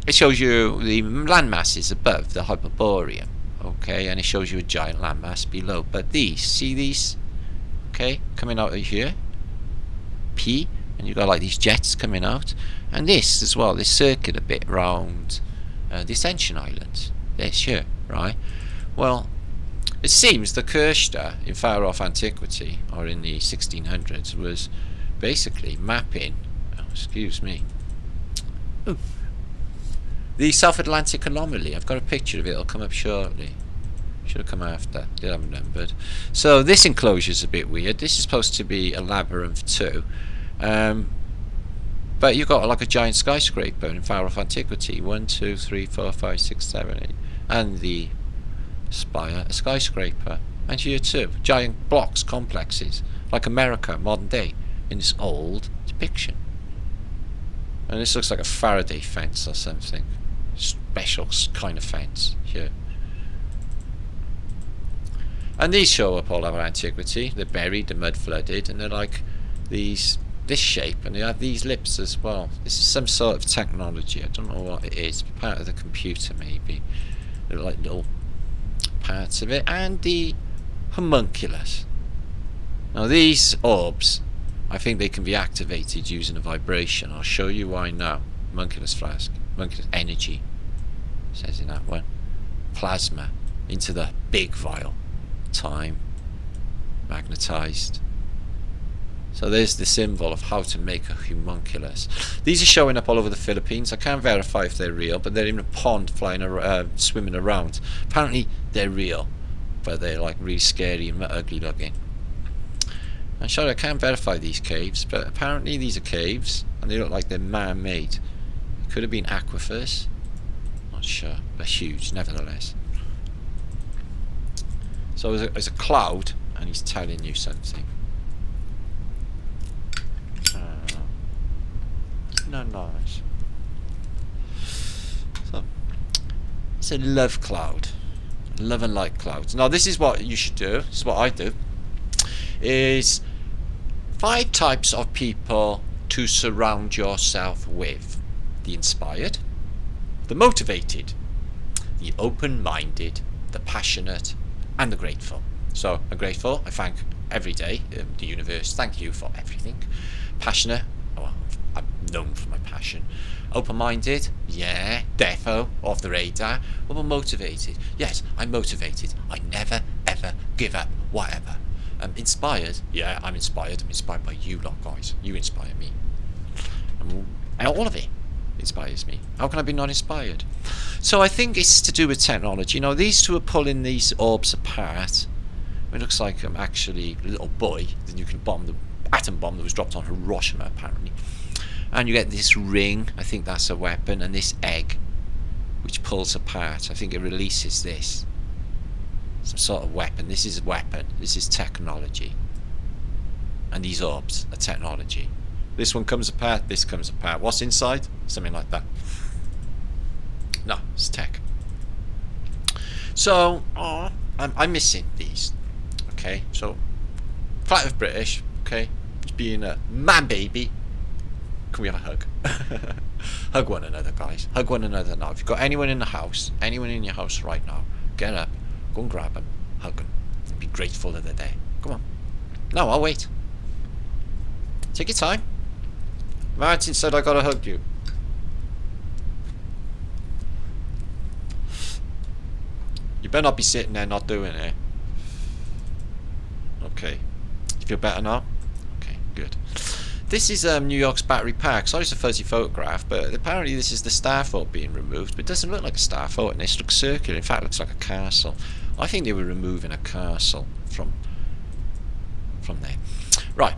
it shows you the land masses above the Hyperborean, okay, and it shows you a giant landmass below. But these, see these, okay, coming out of here, P, and you've got like these jets coming out, and this as well, this circular bit round the Ascension Islands, this here, right? Well, it seems the Kirchner in far off antiquity, or in the 1600s, was basically mapping, excuse me, the South Atlantic anomaly. I've got a picture of it, it'll come up shortly. Should have come after, did have remembered. So this enclosure is a bit weird. This is supposed to be a labyrinth too, but you've got like a giant skyscraper in far off antiquity. 1, 2, 3, 4, 5, 6, 7, 8, and the spire, a skyscraper, and here too, giant blocks, complexes, like America, modern day, in this old depiction. And this looks like a Faraday fence or something, special kind of fence here. And these show up all over antiquity. They're buried, they're mud flooded, and they're like this shape, and they have these lips as well. This is some sort of technology. I don't know what it is. Part of the computer maybe. They're like little parts of it. And the homunculus. Now these orbs, I think they can be activated using a vibration. I'll show you why now. Homunculus flask, homunculus energy, says in that one. Plasma into the big vial. Time magnetized. So there's the symbol of how to make a homunculus. These are showing up all over the Philippines. I can't verify if they're real, but they're in a pond flying swimming around. Apparently they're real, but they're like really scary and ugly looking. I'm sorry, I can't verify these caves, but apparently these are caves and they look like they're man-made. It could have been aquifers, not sure, but huge nevertheless. So there's a cloud, and he's telling you something. No, nice. So it's a love cloud, love and light clouds. Now this is what you should do. This is what I do. Is 5 types of people to surround yourself with: the inspired, the motivated, the open-minded, the passionate, and the grateful. So I'm grateful. I thank every day the universe. Thank you for everything. Passionate. Oh, I'm known for my passion. Open-minded. Yeah, defo, off the radar. What about motivated? Yes, I'm motivated. I never ever give up. Whatever. Inspired. Yeah, I'm inspired. I'm inspired by you lot, guys. You inspire me. And all of it inspires me. How can I be not inspired? So I think it's to do with technology. You know, these two are pulling these orbs apart. It looks like actually a little boy. Then you can bomb the atom bomb that was dropped on Hiroshima, apparently. And you get this ring. I think that's a weapon, and this egg, which pulls apart. I think it releases this. Some sort of weapon. This is a weapon. This is technology. And these orbs are technology. This one comes apart. This comes apart. What's inside? Something like that. No, it's tech. So, I'm missing these. Okay, so flat of British. Okay, being a man baby. Can we have a hug? Hug one another, guys. Hug one another now. If you've got anyone in the house, anyone in your house right now, get up, go and grab them, hug them, and be grateful of the day. Come on. No, I'll wait. Take your time. Martin said I gotta hug you. You better not be sitting there not doing it. Okay. You feel better now? Okay, good. This is New York's Battery Park. Sorry it's a fuzzy photograph, but apparently this is the Starfort being removed. But it doesn't look like a Starfort, and this looks circular. In fact, it looks like a castle. I think they were removing a castle from there. Right.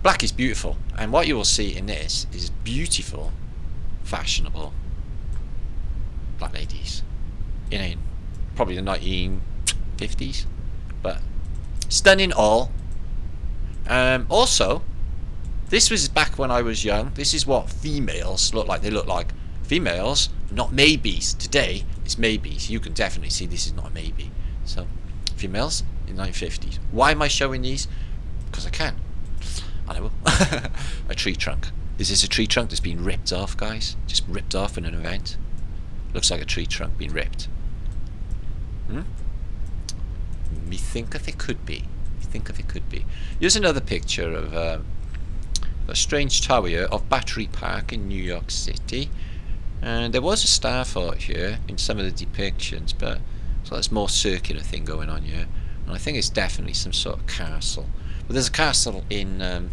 Black is beautiful, and what you will see in this is beautiful, fashionable black ladies in probably the 1950s, but stunning all. Also, this was back when I was young. This is what females look like. They look like females, not maybes. Today, it's maybes. You can definitely see this is not a maybe. So, females in the 1950s. Why am I showing these? Because I can. And I will. A tree trunk. Is this a tree trunk that's been ripped off, guys? Just ripped off in an event? Looks like a tree trunk being ripped. Me thinketh it could be. Me thinketh it could be. Here's another picture of a strange tower here of Battery Park in New York City. And there was a Starfort here in some of the depictions, but so there's more circular thing going on here. And I think it's definitely some sort of castle. But there's a castle in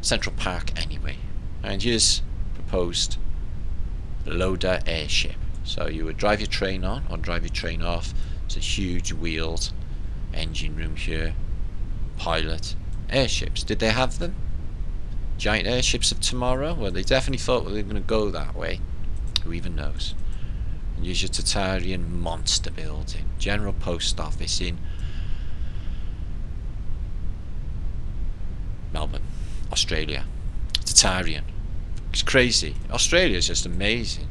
Central Park anyway. And here's proposed loader airship. So you would drive your train on or drive your train off. It's a huge wheeled engine room here. Pilot airships. Did they have them? Giant airships of tomorrow? Well, they definitely thought they were going to go that way. Who even knows? And here's your Tartarian monster building. General Post Office in Melbourne, Australia. Tartarian. It's crazy. Australia is just amazing.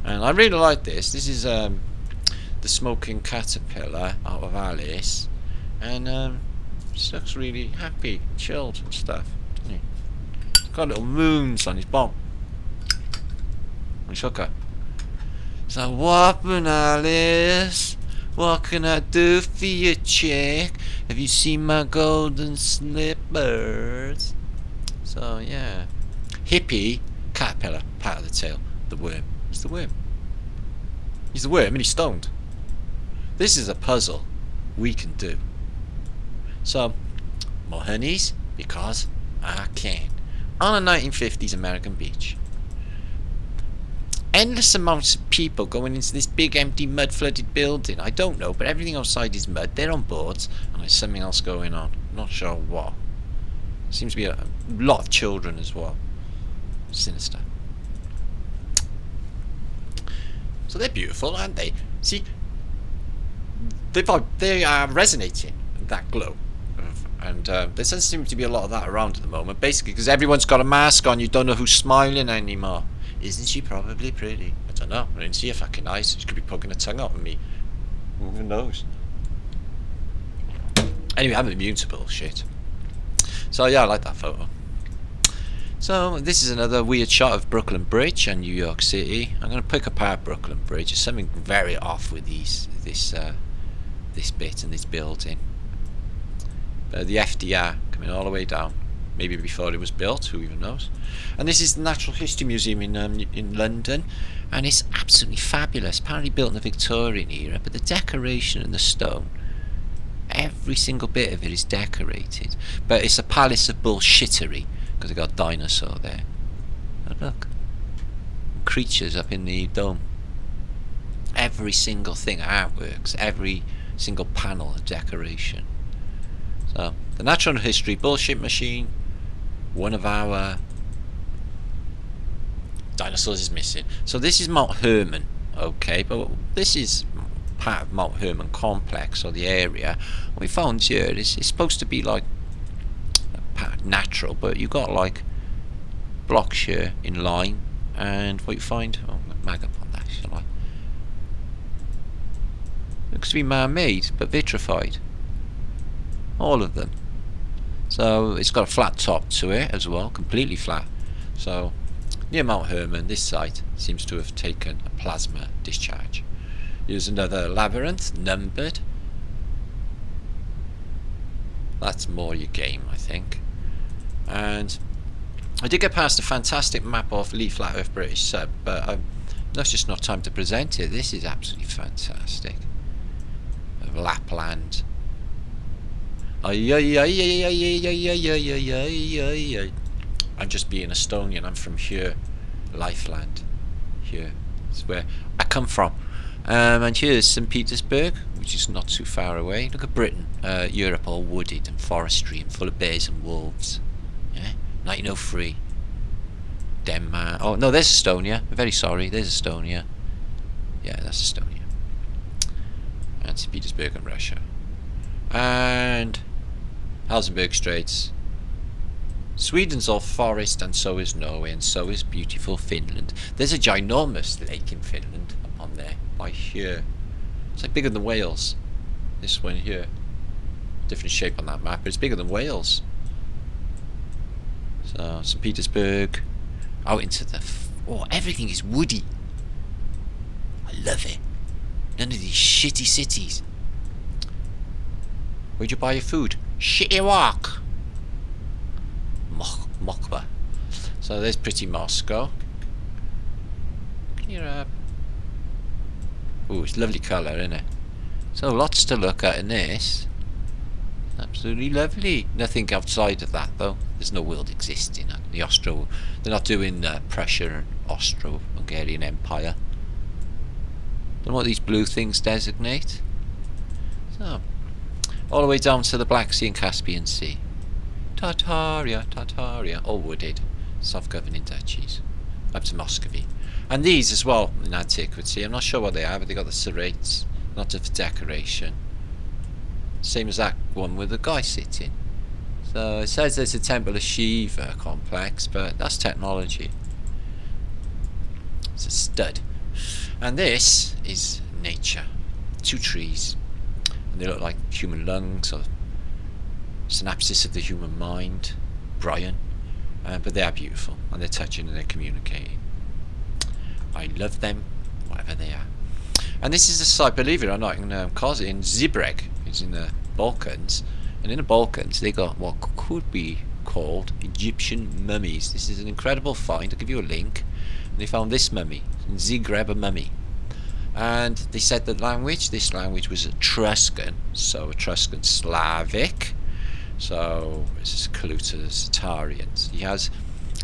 And I really like this. This is the smoking caterpillar out of Alice. And she looks really happy, chilled and stuff. Doesn't he? He's got little moons on his bum. On his hooker. So, whopping Alice, what can I do for you, chick? Have you seen my golden slippers? So, yeah. Hippie, caterpillar, part of the tail, the worm. He's the worm. He's the worm and he's stoned. This is a puzzle we can do. So, more honeys, because I can. On a 1950s American beach. Endless amounts of people going into this big empty mud flooded building. I don't know, but everything outside is mud. They're on boards and there's something else going on. Not sure what. Seems to be a lot of children as well. Sinister. So they're beautiful, aren't they? See, they are resonating, that glow. And there doesn't seem to be a lot of that around at the moment. Basically, because everyone's got a mask on, you don't know who's smiling anymore. Isn't she probably pretty? I don't know. I didn't see her fucking eyes. She could be poking her tongue out at me. Who even knows? Anyway, I'm immune to bullshit. So yeah, I like that photo. So this is another weird shot of Brooklyn Bridge and New York City. I'm going to pick apart Brooklyn Bridge. There's something very off with this bit and this building. The FDR coming all the way down. Maybe before it was built, who even knows. And this is the Natural History Museum in London, and it's absolutely fabulous. Apparently built in the Victorian era, but the decoration and the stone, every single bit of it is decorated. But it's a palace of bullshittery, because they got a dinosaur there. Oh, look. Creatures up in the dome. Every single thing, artworks, every single panel of decoration. So, the Natural History Bullshit Machine. One of our dinosaurs is missing. So this is Mount Herman, okay, but this is part of Mount Herman complex, or the area. What we found here is it's supposed to be like natural, but you got like blocks here in line, and what you find, mag up on that, shall I? Looks to be man-made, but vitrified. All of them. So it's got a flat top to it as well, completely flat. So near Mount Herman, this site seems to have taken a plasma discharge. Here's another labyrinth, numbered. That's more your game, I think. And I did get past a fantastic map of Lee Flat Earth British Sub, but that's just not time to present it. This is absolutely fantastic. Of Lapland. I'm just being Estonian. I'm from here, Lifeland. Here, it's where I come from. And here's St. Petersburg, which is not too far away. Look at Britain, Europe, all wooded and forestry and full of bears and wolves. Yeah, 1903. Denmark. Oh no, there's Estonia. I'm very sorry. There's Estonia. Yeah, that's Estonia. And St. Petersburg and Russia. And Helsingborg Straits. Sweden's all forest, and so is Norway, and so is beautiful Finland. There's a ginormous lake in Finland up on there, by here. It's like bigger than Wales. This one here. Different shape on that map, but it's bigger than Wales. So, St. Petersburg. Out into the... oh, everything is woody. I love it. None of these shitty cities. Where'd you buy your food? Shitty walk. Moskva. So there's pretty Moscow. Clear up. Ooh, it's lovely colour, isn't it? So lots to look at in this. Absolutely lovely. Nothing outside of that though. There's no world existing. The they're not doing Prussia and Austro-Hungarian Empire. Don't know what these blue things designate. So, all the way down to the Black Sea and Caspian Sea. Tartaria, all wooded, self-governing duchies, up to Muscovy. And these as well, in antiquity, I'm not sure what they are, but they got the serrates, not for decoration. Same as that one with the guy sitting. So it says there's a Temple of Shiva complex, but that's technology. It's a stud. And this is nature. 2 trees. And they look like human lungs or synapses of the human mind. Brian. But they are beautiful. And they're touching and they're communicating. I love them, whatever they are. And this is a site, believe it or not, in Zibreg. It's in the Balkans. And in the Balkans, they got what could be called Egyptian mummies. This is an incredible find. I'll give you a link. And they found this mummy, Zagreb, a mummy. And they said that this language was Etruscan, so Etruscan Slavic. So it's Tartarians. He has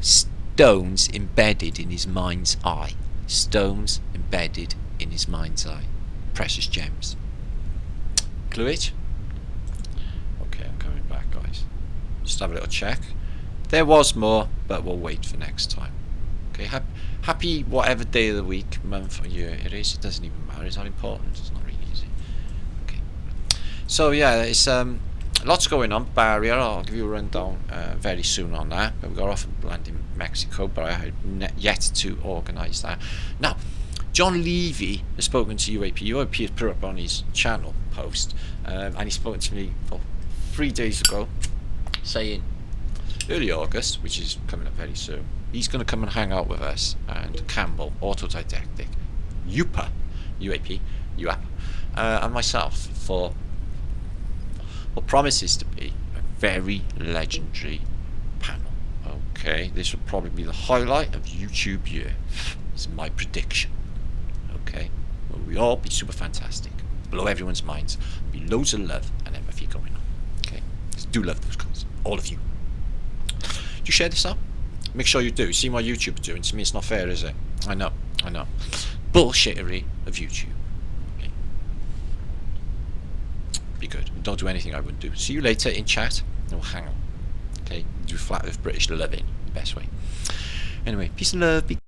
stones embedded in his mind's eye. Stones embedded in his mind's eye. Precious gems. Clue it? Okay, I'm coming back, guys. Just have a little check. There was more, but we'll wait for next time. Okay, happy whatever day of the week, month or year it is. It doesn't even matter. It's not important. It's not really easy. Okay. So yeah, it's lots going on. Barrier. I'll give you a rundown very soon on that. But we got off and land in Mexico, but I had yet to organise that. Now, John Levy has spoken to UAP. UAP has put up on his channel post, and he's spoken to me 3 days ago, saying early August, which is coming up very soon, he's going to come and hang out with us and Campbell, Autodidactic, UAP, and myself for what promises to be a very legendary panel. Okay, this will probably be the highlight of YouTube year. It's my prediction. Okay, well, we all be super fantastic, blow everyone's minds, be loads of love and empathy going on. Okay, just do love those guys, all of you. Do you share this up? Make sure you do. See what YouTube's doing. To me, it's not fair, is it? I know. Bullshittery of YouTube. Okay. Be good. Don't do anything I wouldn't do. See you later in chat. And we'll hang on. Okay. Do flat Earth British loving the best way. Anyway, peace and love. Be